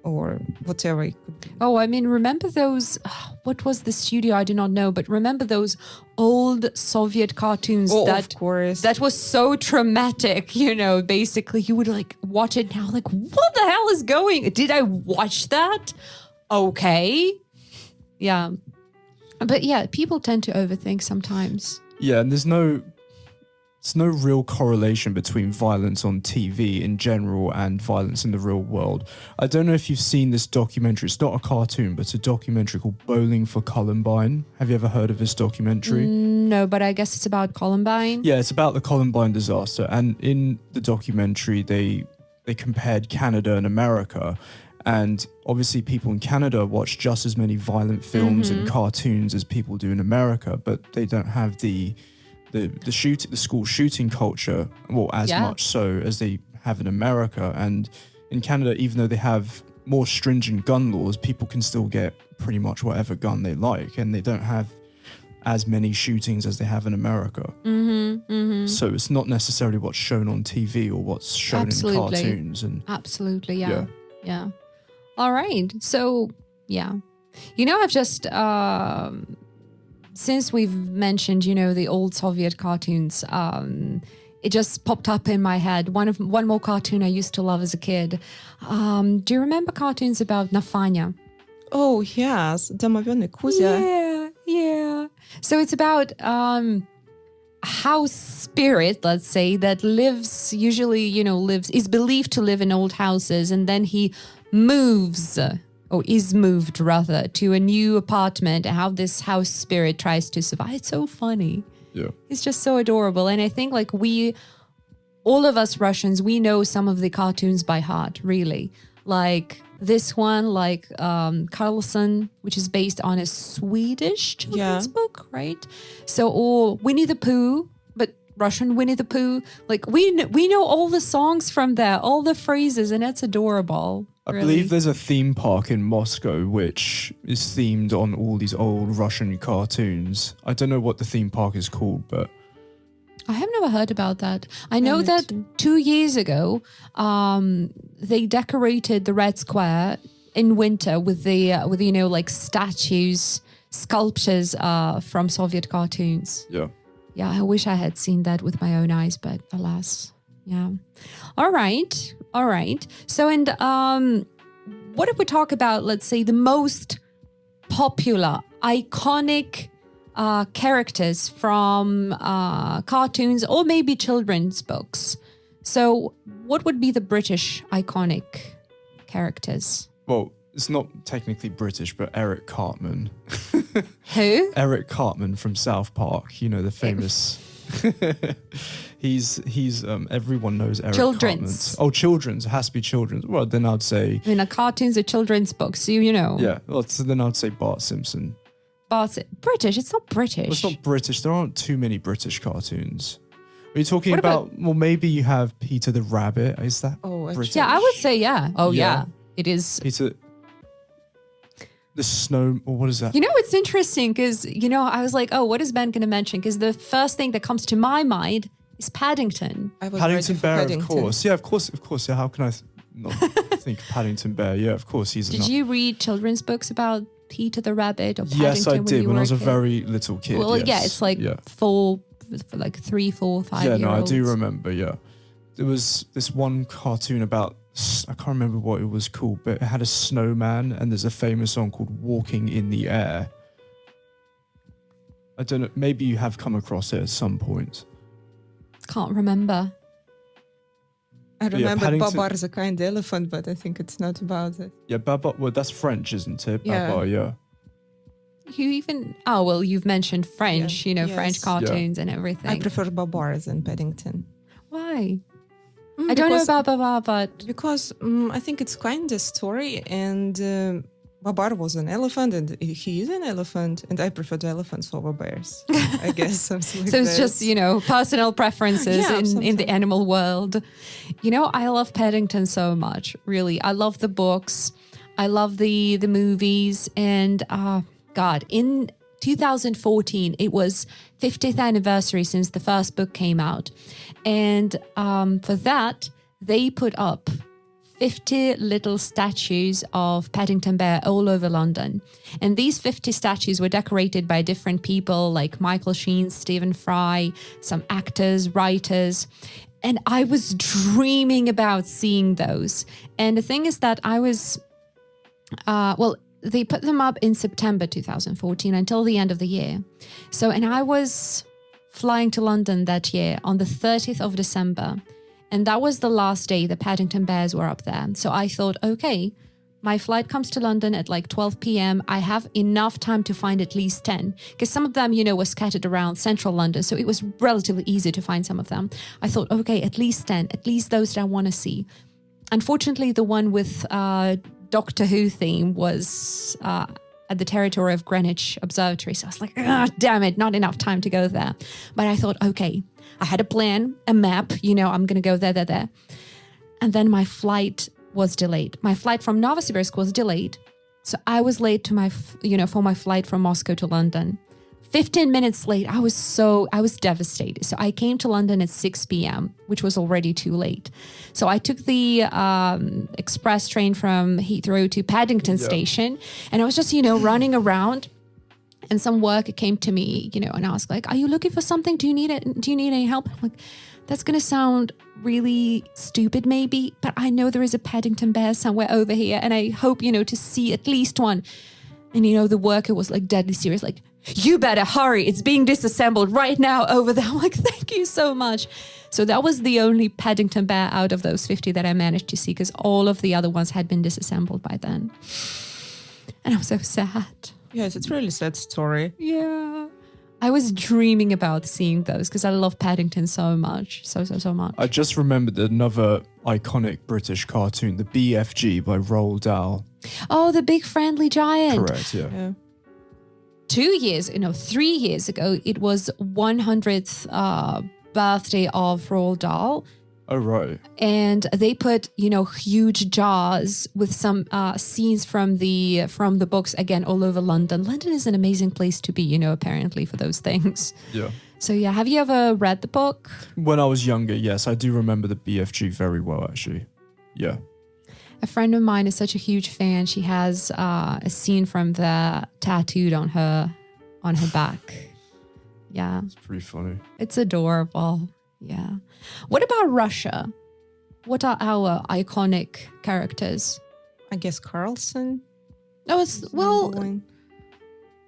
or whatever it could be. Oh, remember those, what was the studio? I do not know, but remember those old Soviet cartoons Of course. That was so traumatic, basically you would like watch it now, like, what the hell is going? Did I watch that? Okay. Yeah. But yeah, people tend to overthink sometimes. Yeah, and there's no real correlation between violence on TV in general and violence in the real world. I don't know if you've seen this documentary. It's not a cartoon, but it's a documentary called Bowling for Columbine. Have you ever heard of this documentary? No, but I guess it's about Columbine. Yeah, it's about the Columbine disaster. And in the documentary, they compared Canada and America. And obviously people in Canada watch just as many violent films and cartoons as people do in America, but they don't have the school shooting culture, as much so as they have in America. And in Canada, even though they have more stringent gun laws, people can still get pretty much whatever gun they like, and they don't have as many shootings as they have in America. So it's not necessarily what's shown on TV or what's shown in cartoons. Absolutely, yeah. All right, so I've just since we've mentioned, the old Soviet cartoons, it just popped up in my head. One more cartoon I used to love as a kid. Do you remember cartoons about Nafanya? Oh, yes. Домовенный Кузя. Yeah. So it's about house spirit, let's say, that lives, is believed to live in old houses, and then he moves, or is moved rather, to a new apartment, and how this house spirit tries to survive. It's so funny. Yeah. It's just so adorable. And I think like we all of us Russians, we know some of the cartoons by heart, really. Like this one, like Carlson, which is based on a Swedish children's book, right? So, or Winnie the Pooh, but Russian Winnie the Pooh. Like we know all the songs from there, all the phrases, and it's adorable. I believe there's a theme park in Moscow which is themed on all these old Russian cartoons. I don't know what the theme park is called, but I have never heard about that. I know that 2 years ago, they decorated the Red Square in winter with the like statues, sculptures from Soviet cartoons. Yeah. Yeah, I wish I had seen that with my own eyes, but alas, yeah. All right. So, and what if we talk about, let's say, the most popular, iconic characters from cartoons or maybe children's books? So what would be the British iconic characters? Well, it's not technically British, but Eric Cartman. Who? Eric Cartman from South Park, you know, the famous... he's everyone knows Eric Children's. Cartman. Oh, children's. It has to be children's. Well, then I'd say... I mean, cartoons are children's books, you know. Yeah, well, so then I'd say Bart Simpson. British? It's not British. Well, it's not British. There aren't too many British cartoons. Are you talking about... Well, maybe you have Peter the Rabbit. Is that British? Yeah, I would say yeah. Oh, yeah. It is. Peter... The snow, or what is that? You know, it's interesting because, you know, I was like, oh, what is Ben going to mention? Because the first thing that comes to my mind is Paddington. Paddington Bear, of course. Yeah, of course. Yeah, how can I not think Paddington Bear? Yeah, of course. Did you read children's books about Peter the Rabbit or Paddington? Yes, I did when I was a very little kid. Well, yeah, it's like for like 3, 4, 5 years old. Yeah, no, I do remember, yeah. There was this one cartoon about, I can't remember what it was called, but it had a snowman, and there's a famous song called Walking in the Air. I don't know, maybe you have come across it at some point. Can't remember. I remember Babar the kind elephant, but I think it's not about it. Yeah, Babar, well, that's French, isn't it? Babar, yeah. You've mentioned French, French cartoons and everything. I prefer Babar than Paddington. Why? I don't know about Babar, but... Because I think it's kind of story, and Babar was an elephant, and he is an elephant, and I prefer the elephants over bears, I guess. Something like so it's just, personal preferences in the animal world. I love Paddington so much, really. I love the books. I love the movies, and God, in 2014, it was 50th anniversary since the first book came out. And for that, they put up 50 little statues of Paddington Bear all over London. And these 50 statues were decorated by different people like Michael Sheen, Stephen Fry, some actors, writers. And I was dreaming about seeing those. And the thing is that I was, they put them up in September 2014 until the end of the year. And I was flying to London that year on the 30th of December. And that was the last day the Paddington Bears were up there. So I thought, okay, my flight comes to London at like 12 p.m. I have enough time to find at least 10. Because some of them, were scattered around central London. So it was relatively easy to find some of them. I thought, okay, at least 10, at least those that I want to see. Unfortunately, the one with Doctor Who theme was at the territory of Greenwich Observatory. So I was like, damn it, not enough time to go there. But I thought, okay, I had a plan, a map, I'm going to go there. And then my flight was delayed. My flight from Novosibirsk was delayed. So I was late to for my flight from Moscow to London. 15 minutes late, I was devastated. So I came to London at 6 p.m., which was already too late. So I took the express train from Heathrow to Paddington Station, and I was just, running around, and some worker came to me, and I was like, are you looking for something? Do you need any help? I'm like, that's going to sound really stupid maybe, but I know there is a Paddington Bear somewhere over here, and I hope, to see at least one. And, the worker was like deadly serious, like, you better hurry. It's being disassembled right now over there. I'm like, thank you so much. So that was the only Paddington Bear out of those 50 that I managed to see, because all of the other ones had been disassembled by then. And I'm so sad. Yes, it's a really sad story. Yeah. I was dreaming about seeing those because I love Paddington so much. So much. I just remembered another iconic British cartoon, the BFG by Roald Dahl. Oh, the big friendly giant. Correct, yeah. 3 years ago, it was 100th birthday of Roald Dahl. Oh, right. And they put, huge jars with some scenes from the books, again, all over London. London is an amazing place to be, apparently, for those things. Yeah. So, yeah, have you ever read the book? When I was younger, yes. I do remember the BFG very well, actually. Yeah. A friend of mine is such a huge fan. She has a scene from that tattooed on her back. Yeah. It's pretty funny. It's adorable. Yeah. What about Russia? What are our iconic characters? I guess Carlson. Oh,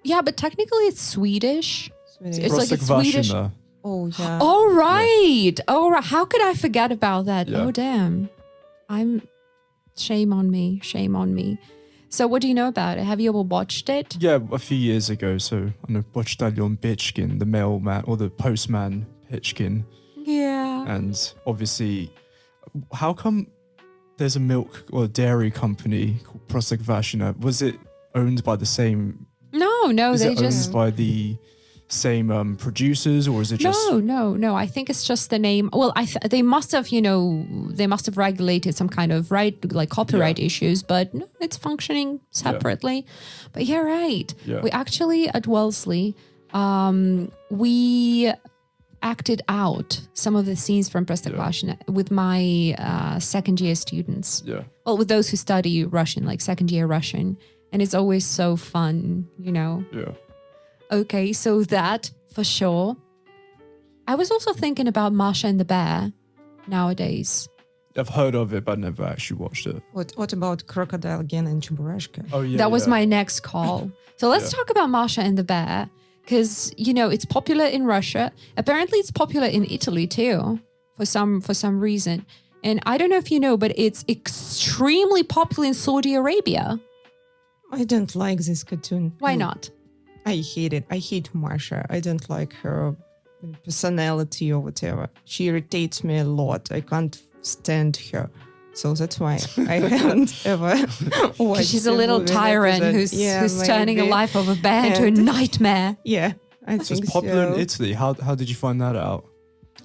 yeah, but technically it's Swedish. It's like it's Swedish. Oh, yeah. Oh, right. Yeah. Oh, right. How could I forget about that? Yeah. Oh, damn. Shame on me. So what do you know about it? Have you ever watched it? Yeah, a few years ago. So I know Postman Pechkin, the mailman or the postman Pechkin. Yeah. And obviously, how come there's a milk or dairy company called Prostokvashino? Was it owned by the same? No, is it owned by the same producers, or is it just? No. I think it's just the name. Well, they must have, regulated some kind of copyright issues, but no, it's functioning separately. Yeah. But you're right. Yeah. We actually at Wellesley, we acted out some of the scenes from Prostokvashino with my second year students. Yeah. Well, with those who study Russian, like second year Russian. And it's always so fun, Yeah. Okay, so that for sure. I was also thinking about Masha and the Bear nowadays. I've heard of it, but never actually watched it. What about Crocodile Gena and Cheburashka? Oh, yeah. That was my next call. So let's talk about Masha and the Bear. Because, it's popular in Russia. Apparently, it's popular in Italy, too, for some reason. And I don't know if you know, but it's extremely popular in Saudi Arabia. I don't like this cartoon. Why not? I hate it. I hate Masha. I don't like her personality or whatever. She irritates me a lot. I can't stand her. So that's why I haven't ever watched. She's a little tyrant who's turning a life of a bear into a nightmare. Yeah, I think it's popular in Italy. How did you find that out?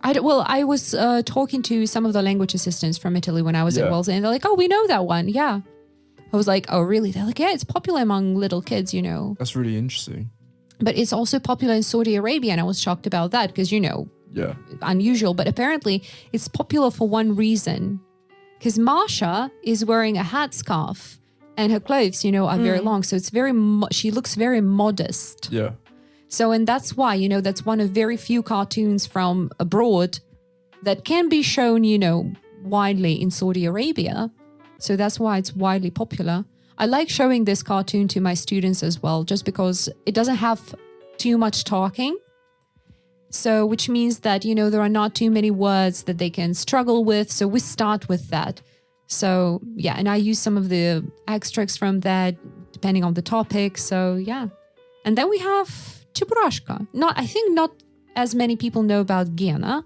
I was talking to some of the language assistants from Italy when I was at Wellesley, and they're like, "Oh, we know that one." Yeah, I was like, "Oh, really?" They're like, "Yeah, it's popular among little kids, That's really interesting. But it's also popular in Saudi Arabia, and I was shocked about that because unusual. But apparently, it's popular for one reason. Because Masha is wearing a headscarf and her clothes, are very long. So it's she looks very modest. Yeah. So, and that's why, that's one of very few cartoons from abroad that can be shown, widely in Saudi Arabia. So that's why it's widely popular. I like showing this cartoon to my students as well, just because it doesn't have too much talking. So, which means that, there are not too many words that they can struggle with. So we start with that. So, yeah, and I use some of the extracts from that depending on the topic. So, yeah. And then we have Cheburashka. I think not as many people know about Gena,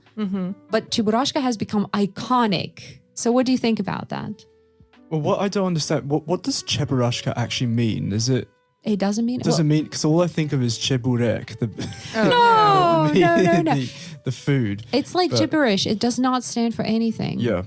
but Cheburashka has become iconic. So what do you think about that? Well, what I don't understand, what does Cheburashka actually mean? Is it... It doesn't mean... Does it mean... Because all I think of is cheburek. No. The food. It's like gibberish. It does not stand for anything. Yeah.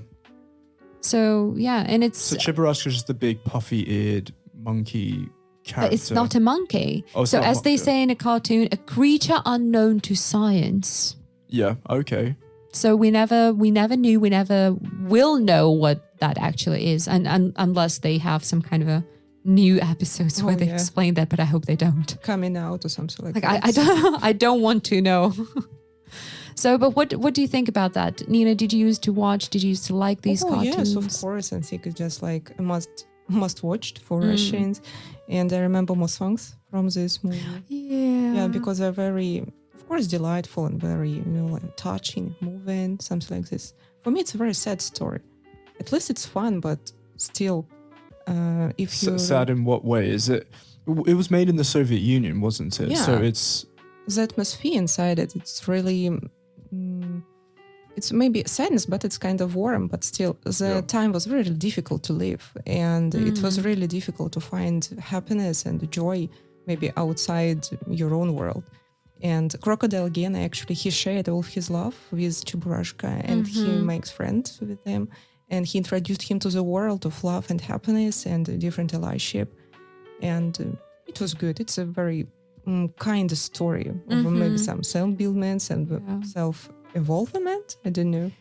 So, yeah, and it's... So Cheburashka is just the big puffy-eared monkey character. But it's not a monkey. Oh, so as they say in a cartoon, a creature unknown to science. Yeah, okay. So we never knew, we never will know what that actually is, and unless they have some kind of a new episodes where they explain that, but I hope they don't. Coming out or something like that. I don't want to know. So, but what do you think about that? Nina, did you used to watch, did you used to like these cartoons? Yes, of course. I think it's just like a must watched for Russians. And I remember more songs from this movie. Yeah, because they're very, of course, delightful and very, like touching, moving, something like this. For me, it's a very sad story. At least it's fun, but still, if you... Sad in what way? Is it... It was made in the Soviet Union, wasn't it? Yeah. So it's the atmosphere inside it, it's really, it's maybe sadness, but it's kind of warm, but still the time was really difficult to live. And it was really difficult to find happiness and joy maybe outside your own world. And Crocodile Gena, actually, he shared all of his love with Cheburashka, and he makes friends with him. And he introduced him to the world of love and happiness and different allyship. And it was good. It's a very kind of story of maybe some self-buildments and self-evolvement. I don't know.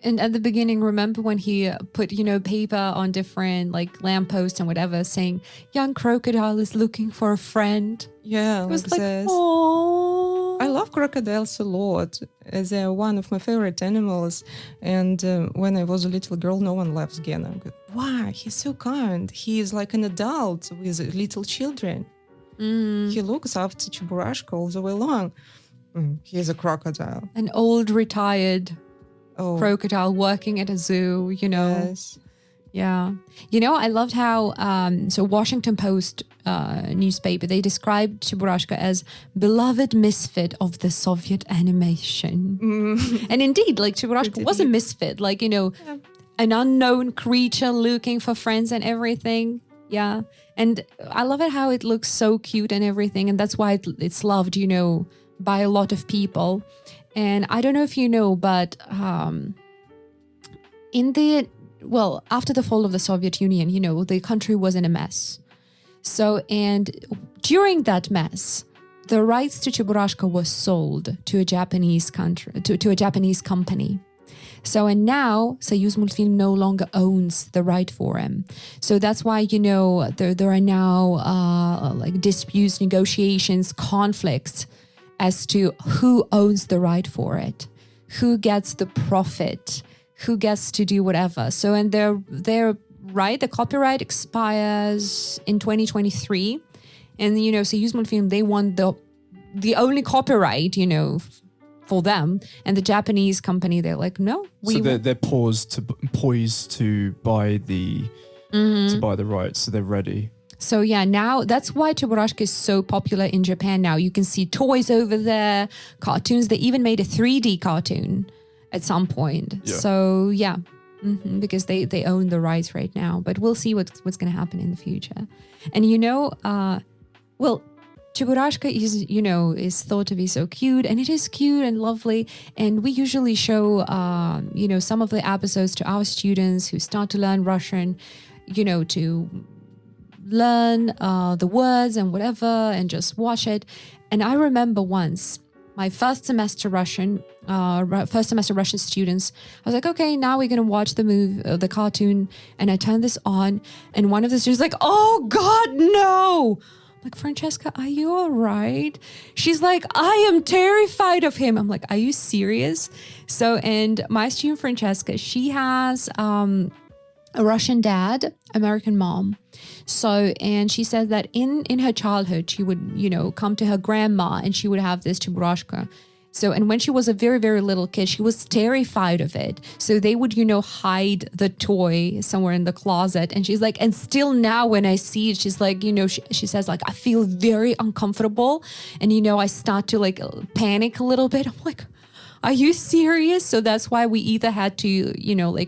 And at the beginning, remember when he put, paper on different like lampposts and whatever, saying, "Young crocodile is looking for a friend." Yeah, it was like like, this. oh. I love crocodiles a lot. They're one of my favorite animals. And when I was a little girl, no one loves Gena. Why? He's so kind. He is like an adult with little children. He looks after Cheburashka all the way long. He is a crocodile. An old retired crocodile working at a zoo, Yes. Yeah. I loved how, so Washington Post newspaper, they described Cheburashka as beloved misfit of the Soviet animation. And indeed, like Cheburashka was a misfit, like, an unknown creature looking for friends and everything. Yeah. And I love it how it looks so cute and everything. And that's why it's loved, by a lot of people. And I don't know if you know, but after the fall of the Soviet Union, the country was in a mess. So, and during that mess, the rights to Cheburashka was sold to a Japanese country, to a Japanese company. So, and now Soyuzmultfilm no longer owns the right for him. So that's why, there are now like disputes, negotiations, conflicts as to who owns the right for it, who gets the profit, who gets to do whatever. So, and they're right, the copyright expires in 2023. And, Soyuzmultfilm, they want the only copyright, for them. And the Japanese company, they're like, no. They're poised to buy the rights, so they're ready. So yeah, now that's why Cheburashka is so popular in Japan now. You can see toys over there, cartoons. They even made a 3D cartoon at some point. Yeah. So yeah, because they own the rights right now. But we'll see what's going to happen in the future. And Cheburashka is thought to be so cute, and it is cute and lovely. And we usually show some of the episodes to our students who start to learn Russian, to learn the words and whatever, and just watch it. And I remember once my first semester Russian students, I was like, okay, now we're gonna watch the cartoon. And I turned this on, and one of the students was like, oh God, no. I'm like, Francesca, are you all right? She's like, I am terrified of him. I'm like, are you serious? So, and my student Francesca, she has a Russian dad, American mom. So, and she said that in her childhood, she would, come to her grandma and she would have this Cheburashka. So, and when she was a very, very little kid, she was terrified of it. So they would, hide the toy somewhere in the closet. And she's like, and still now when I see it, she's like, she says like, I feel very uncomfortable. And, I start to like panic a little bit. I'm like, are you serious? So that's why we either had to,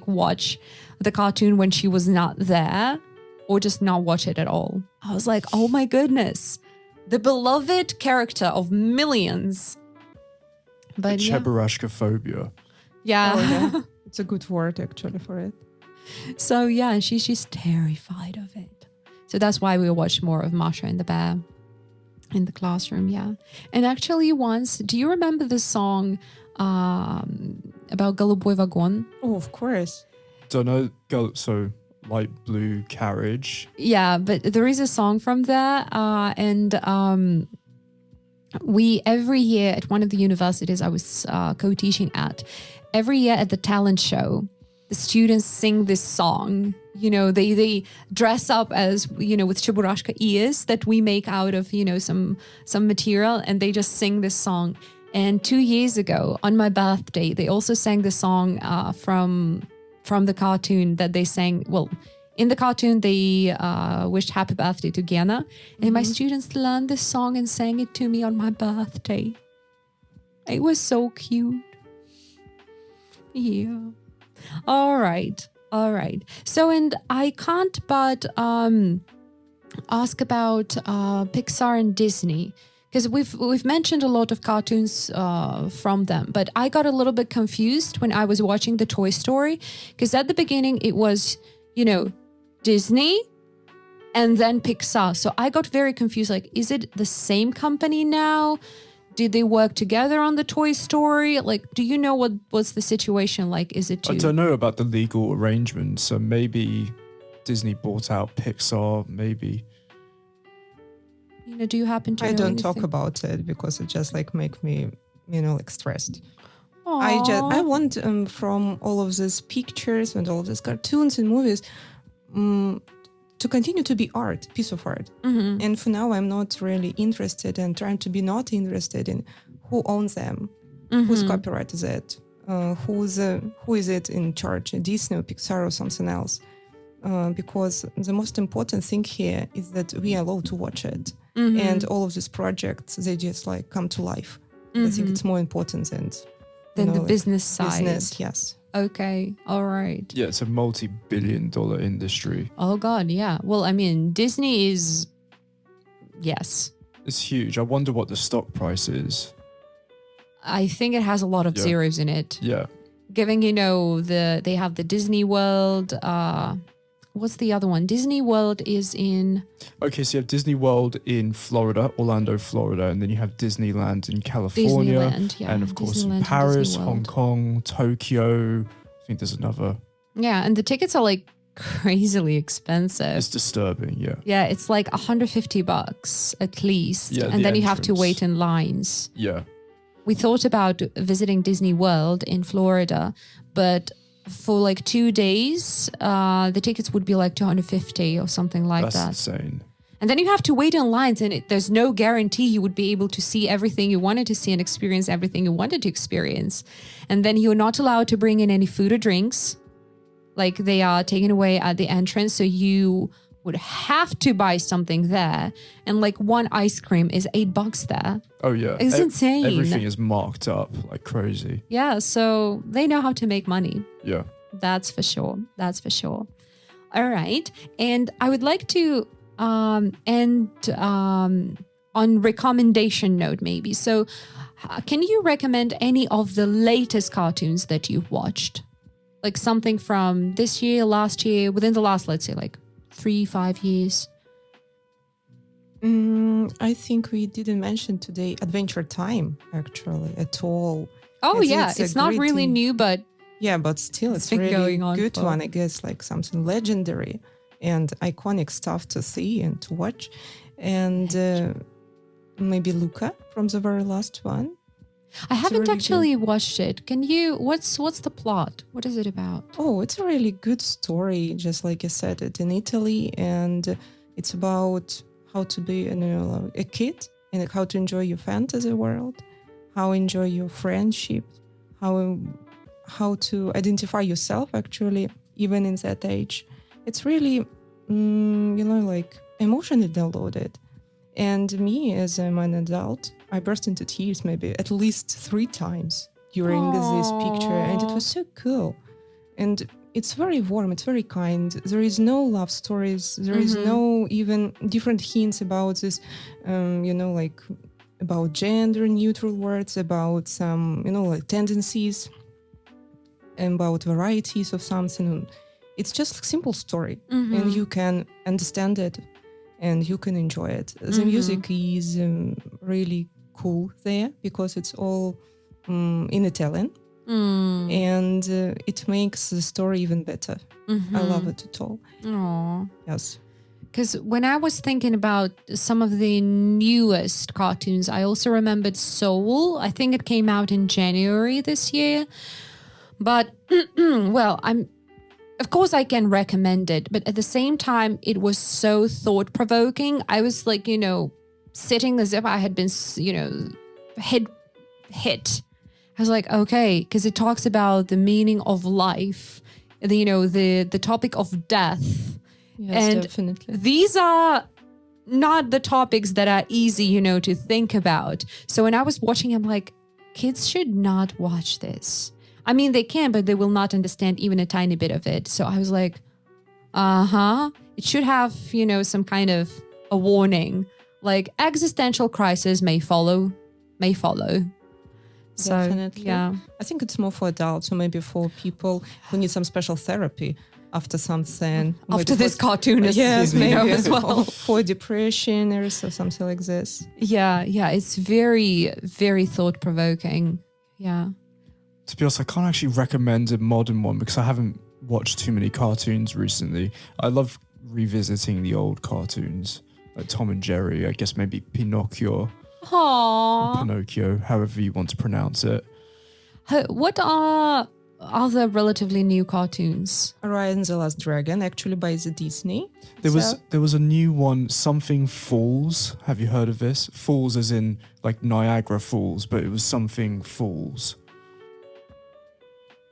watch the cartoon when she was not there, or just not watch it at all. I was like, oh my goodness, the beloved character of millions. But Cheburashka phobia. Yeah. Oh, yeah. It's a good word actually for it. So yeah, she's terrified of it. So that's why we watched more of Masha and the Bear in the classroom, yeah. And actually once, do you remember the song about Голубой вагон? Oh, of course. Don't know, so light blue carriage. Yeah, but there is a song from there, and we every year at one of the universities I was co-teaching at, every year at the talent show, the students sing this song. They dress up as, with Cheburashka ears that we make out of, some material, and they just sing this song. And 2 years ago, on my birthday, they also sang the song from the cartoon that they sang. Well, in the cartoon, they wished happy birthday to Gena. And my students learned this song and sang it to me on my birthday. It was so cute. Yeah. All right. So, and I can't but ask about Pixar and Disney, because we've mentioned a lot of cartoons from them, but I got a little bit confused when I was watching the Toy Story, because at the beginning it was, Disney and then Pixar. So I got very confused. Like, is it the same company now? Did they work together on the Toy Story? Like, do you know what's the situation like? Is it I don't know about the legal arrangements. So maybe Disney bought out Pixar, maybe. Do you happen to know I don't anything? talk about it because it just like make me, like stressed. Aww. I want from all of these pictures and all of these cartoons and movies to continue to be art, piece of art. Mm-hmm. And for now, I'm not really interested and trying to be not interested in who owns them, whose copyright is it, who is it in charge, Disney or Pixar or something else. Because the most important thing here is that we are allowed to watch it. And all of these projects, they just like come to life. I think it's more important than the business side. Business, yes. Okay, all right. Yeah, it's a multi-billion-dollar industry. Oh God, yeah. Well, I mean, Disney is, yes. It's huge. I wonder what the stock price is. I think it has a lot of zeros in it. Yeah. Given, they have the Disney World. What's the other one? Disney World is in... Okay, so you have Disney World in Florida, Orlando, Florida, and then you have Disneyland in California. Disneyland, yeah. And of course Disneyland in Paris, and Hong Kong, Tokyo. I think there's another. Yeah, and the tickets are like crazily expensive. It's disturbing, yeah. Yeah, it's like $150 at least. Yeah, and then you have to entrance. wait in lines. Yeah. We thought about visiting Disney World in Florida, but for like 2 days, the tickets would be like $250 or something like that. That's insane. And then you have to wait in lines, and there's no guarantee you would be able to see everything you wanted to see and experience everything you wanted to experience. And then you're not allowed to bring in any food or drinks. Like, they are taken away at the entrance, so you would have to buy something there. And like one ice cream is $8 there. Oh, yeah. It's insane. Everything is marked up like crazy. Yeah, so they know how to make money. Yeah. That's for sure. All right. And I would like to end on recommendation note maybe. So can you recommend any of the latest cartoons that you've watched? Like something from this year, last year, within the last, let's say, like 3-5 years? I think we didn't mention today Adventure Time, actually, at all. Oh, it's not really new, but... Yeah, but still, it's been really going on good for... one, I guess, like something legendary and iconic stuff to see and to watch. And maybe Luca from the very last one. I haven't really actually watched it. Can you, what's the plot? What is it about? Oh, it's a really good story, just like I said, it's in Italy, and it's about how to be a kid and how to enjoy your fantasy world, how enjoy your friendship, how to identify yourself actually, even in that age. It's really, like emotionally downloaded. And me, as I'm an adult, I burst into tears maybe at least 3 times during this picture. And it was so cool. And it's very warm, it's very kind. There is no love stories. There is no even different hints about this, like about gender neutral words, about some, like tendencies, about varieties of something. It's just a simple story and you can understand it and you can enjoy it. The music is really cool there because it's all in Italian. And it makes the story even better. I love it at all. Aww. Yes. Because when I was thinking about some of the newest cartoons, I also remembered Soul. I think it came out in January this year. But, well, of course I can recommend it. But at the same time, it was so thought-provoking. I was like, sitting as if I had been, hit. I was like, okay, because it talks about the meaning of life, the topic of death. Yes, and definitely. These are not the topics that are easy, to think about. So when I was watching, I'm like, kids should not watch this. I mean, they can, but they will not understand even a tiny bit of it. So I was like, it should have, some kind of a warning, like existential crisis may follow. So, Definitely. yeah. I think it's more for adults or maybe for people who need some special therapy after something. After this cartoon is yes, maybe as well. For depression or something like this. Yeah, it's very, very thought-provoking. Yeah. To be honest, I can't actually recommend a modern one because I haven't watched too many cartoons recently. I love revisiting the old cartoons, like Tom and Jerry, I guess maybe Pinocchio. Aww. Pinocchio, however you want to pronounce it. What are other relatively new cartoons? Raya and the Last Dragon, actually by the Disney. There was a new one, Something Falls. Have you heard of this? Falls as in like Niagara Falls, but it was Something Falls.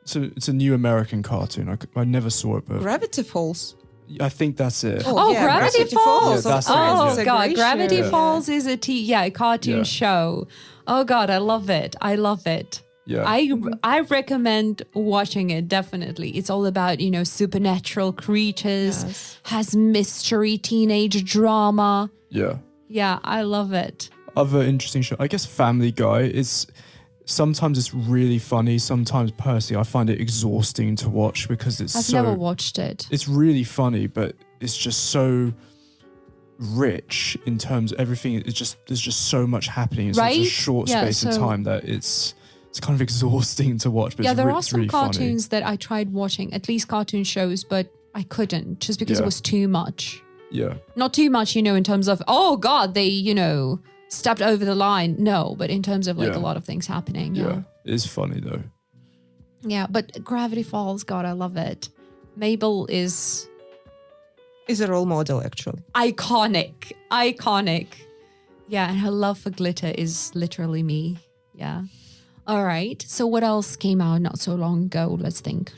So it's a new American cartoon. I never saw it, but Gravity Falls. I think that's it. Oh, yeah, Gravity Falls. Yeah, that's oh, it, God. Gravity show. Falls is a cartoon show. Oh, God. I love it. Yeah. I recommend watching it, definitely. It's all about, supernatural creatures, has mystery, teenage drama. Yeah. Yeah, I love it. Other interesting show, I guess Family Guy sometimes it's really funny. Sometimes personally I find it exhausting to watch because I've never watched it. It's really funny, but it's just so rich in terms of everything. There's just so much happening in such a short space of time that it's kind of exhausting to watch. But there are some really cartoons funny. that I tried watching, at least cartoon shows, but I couldn't just because it was too much. Yeah. Not too much, in terms of, oh God, they, stepped over the line. No, but in terms of a lot of things happening. Yeah. It is funny though. Yeah, but Gravity Falls, God, I love it. Mabel is a role model, actually. Iconic. Yeah, and her love for glitter is literally me. Yeah. All right. So what else came out not so long ago? Let's think.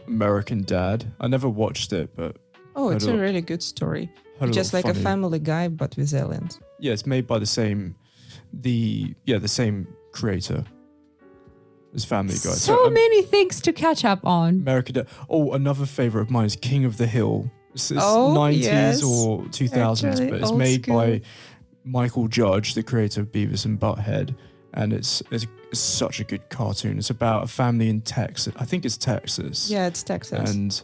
American Dad. I never watched it, but... Oh, it's a really good story. Just like funny. a Family Guy, but with aliens. Yeah, it's made by the same creator as Family Guy. So many things to catch up on. American Dad. Oh, another favorite of mine is King of the Hill. It's 90s or 2000s, actually, but it's old made school. by Michael Judge, the creator of Beavis and Butthead. And it's such a good cartoon. It's about a family in Texas. I think it's Texas. Yeah, it's Texas. And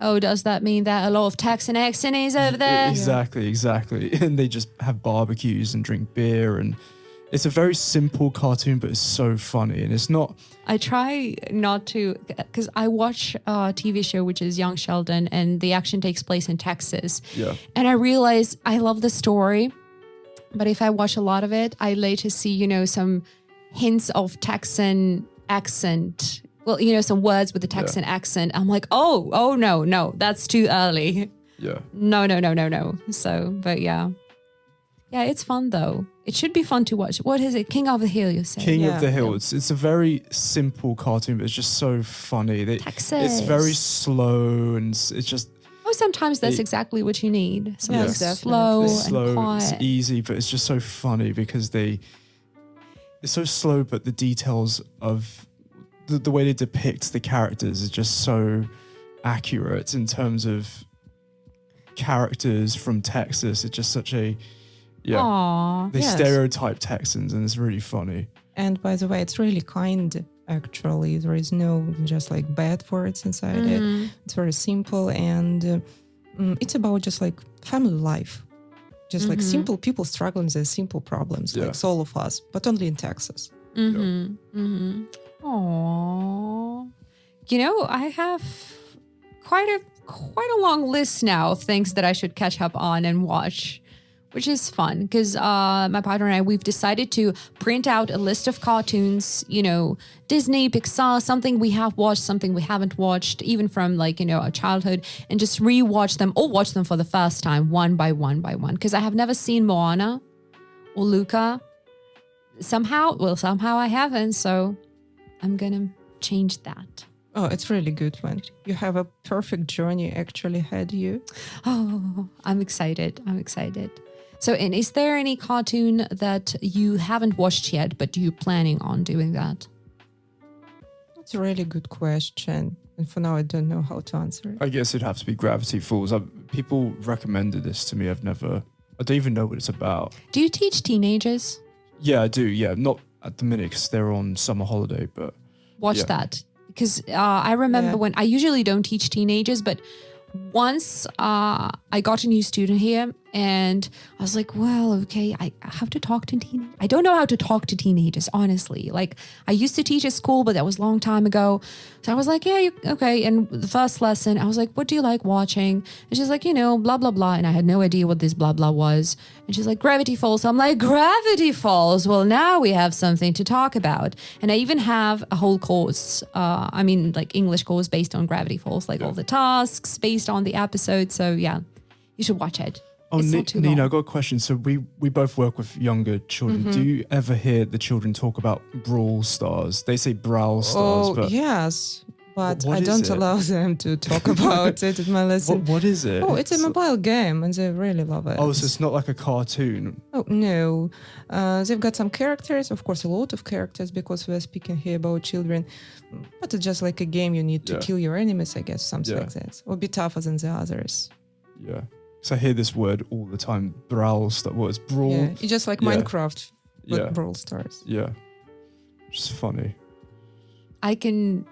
oh, does that mean that a lot of Texan accent is over there? Exactly. And they just have barbecues and drink beer. And it's a very simple cartoon, but it's so funny. And it's not... I try not to, because I watch a TV show, which is Young Sheldon, and the action takes place in Texas. Yeah. And I realize I love the story, but if I watch a lot of it, I later see, some hints of Texan accent. Well, some words with the Texan accent. I'm like, oh, no, that's too early. Yeah. No. So, but yeah. Yeah, it's fun though. It should be fun to watch. What is it? King of the Hill, you say? King of the Hill. It's a very simple cartoon, but it's just so funny. Texas. It's very slow and it's just... Oh, sometimes that's exactly what you need. Something Yes, slow It's slow, and quiet. it's easy, but it's just so funny because it's so slow, but the details of the way they depict the characters is just so accurate in terms of characters from Texas. It's just such a... Yeah. Aww. They stereotype Texans and it's really funny. And by the way, it's really kind, actually. There is no just like bad words inside it. It's very simple and it's about just like family life. Just like simple people struggling with their simple problems, like all of us, but only in Texas. Aww. I have quite a long list now of things that I should catch up on and watch, which is fun because my partner and I, we've decided to print out a list of cartoons, Disney, Pixar, something we have watched, something we haven't watched, even from our childhood, and just rewatch them or watch them for the first time one by one because I have never seen Moana or Luca. Somehow I haven't, so I'm gonna change that. Oh, it's really good one. You have a perfect journey actually ahead you. Oh, I'm excited. So, and is there any cartoon that you haven't watched yet, but you're planning on doing that? That's a really good question. And for now, I don't know how to answer it. I guess it'd have to be Gravity Falls. People recommended this to me. I don't even know what it's about. Do you teach teenagers? Yeah, I do. Yeah, not at the minute because they're on summer holiday, but... Watch that. Because I remember when I usually don't teach teenagers, but once I got a new student here and I was like, well, okay, I have to talk to teenagers. I don't know how to talk to teenagers, honestly. Like I used to teach at school, but that was a long time ago. So I was like, yeah, okay. And the first lesson, I was like, what do you like watching? And she's like, blah, blah, blah. And I had no idea what this blah, blah was. And she's like, Gravity Falls. So I'm like, Gravity Falls. Well, now we have something to talk about. And I even have a whole course, like English course based on Gravity Falls, like all the tasks based on the episode. So yeah, you should watch it. Oh, Nina, I've got a question. So we both work with younger children. Mm-hmm. Do you ever hear the children talk about Brawl Stars? They say Brawl Stars. But yes, but I don't allow them to talk about it at my lesson. What is it? Oh, it's a mobile game and they really love it. Oh, so it's not like a cartoon? Oh, no. They've got some characters, of course, a lot of characters because we're speaking here about children. But it's just like a game. You need to kill your enemies, I guess, something like that. Or be tougher than the others. Yeah. So I hear this word all the time, Brawl Stars. What is Brawl? Yeah, it's just like Minecraft, but Brawl Stars. Yeah, just funny. I can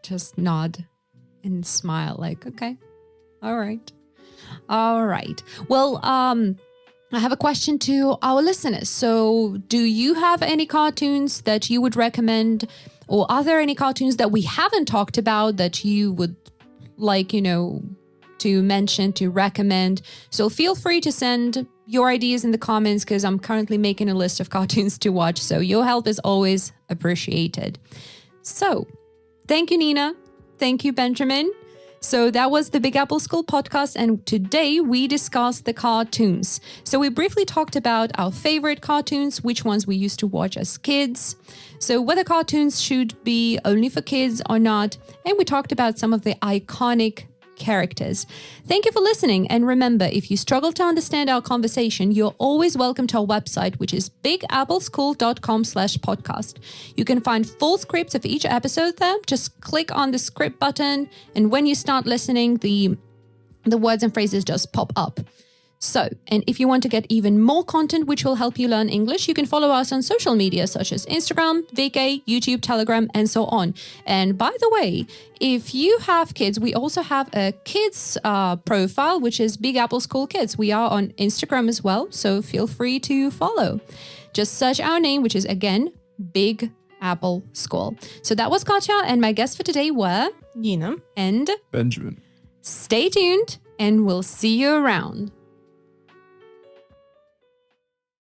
just nod and smile like, okay, all right. Well, I have a question to our listeners. So do you have any cartoons that you would recommend, or are there any cartoons that we haven't talked about that you would like, to mention, to recommend? So feel free to send your ideas in the comments because I'm currently making a list of cartoons to watch. So your help is always appreciated. So thank you, Nina. Thank you, Benjamin. So that was the Big Apple School podcast, and today we discussed the cartoons. So we briefly talked about our favorite cartoons, which ones we used to watch as kids, so whether cartoons should be only for kids or not, and we talked about some of the iconic characters. Thank you for listening, and remember, if you struggle to understand our conversation, you're always welcome to our website, which is bigappleschool.com/podcast. You can find full scripts of each episode there. Just click on the script button, and when you start listening, the words and phrases just pop up. So, and if you want to get even more content which will help you learn English, you can follow us on social media such as Instagram, VK, YouTube, Telegram, and so on. And by the way, if you have kids, we also have a kids profile, which is Big Apple School Kids. We are on Instagram as well, so feel free to follow. Just search our name, which is again, Big Apple School. So that was Katya, and my guests for today were Nina and Benjamin. Stay tuned, and we'll see you around.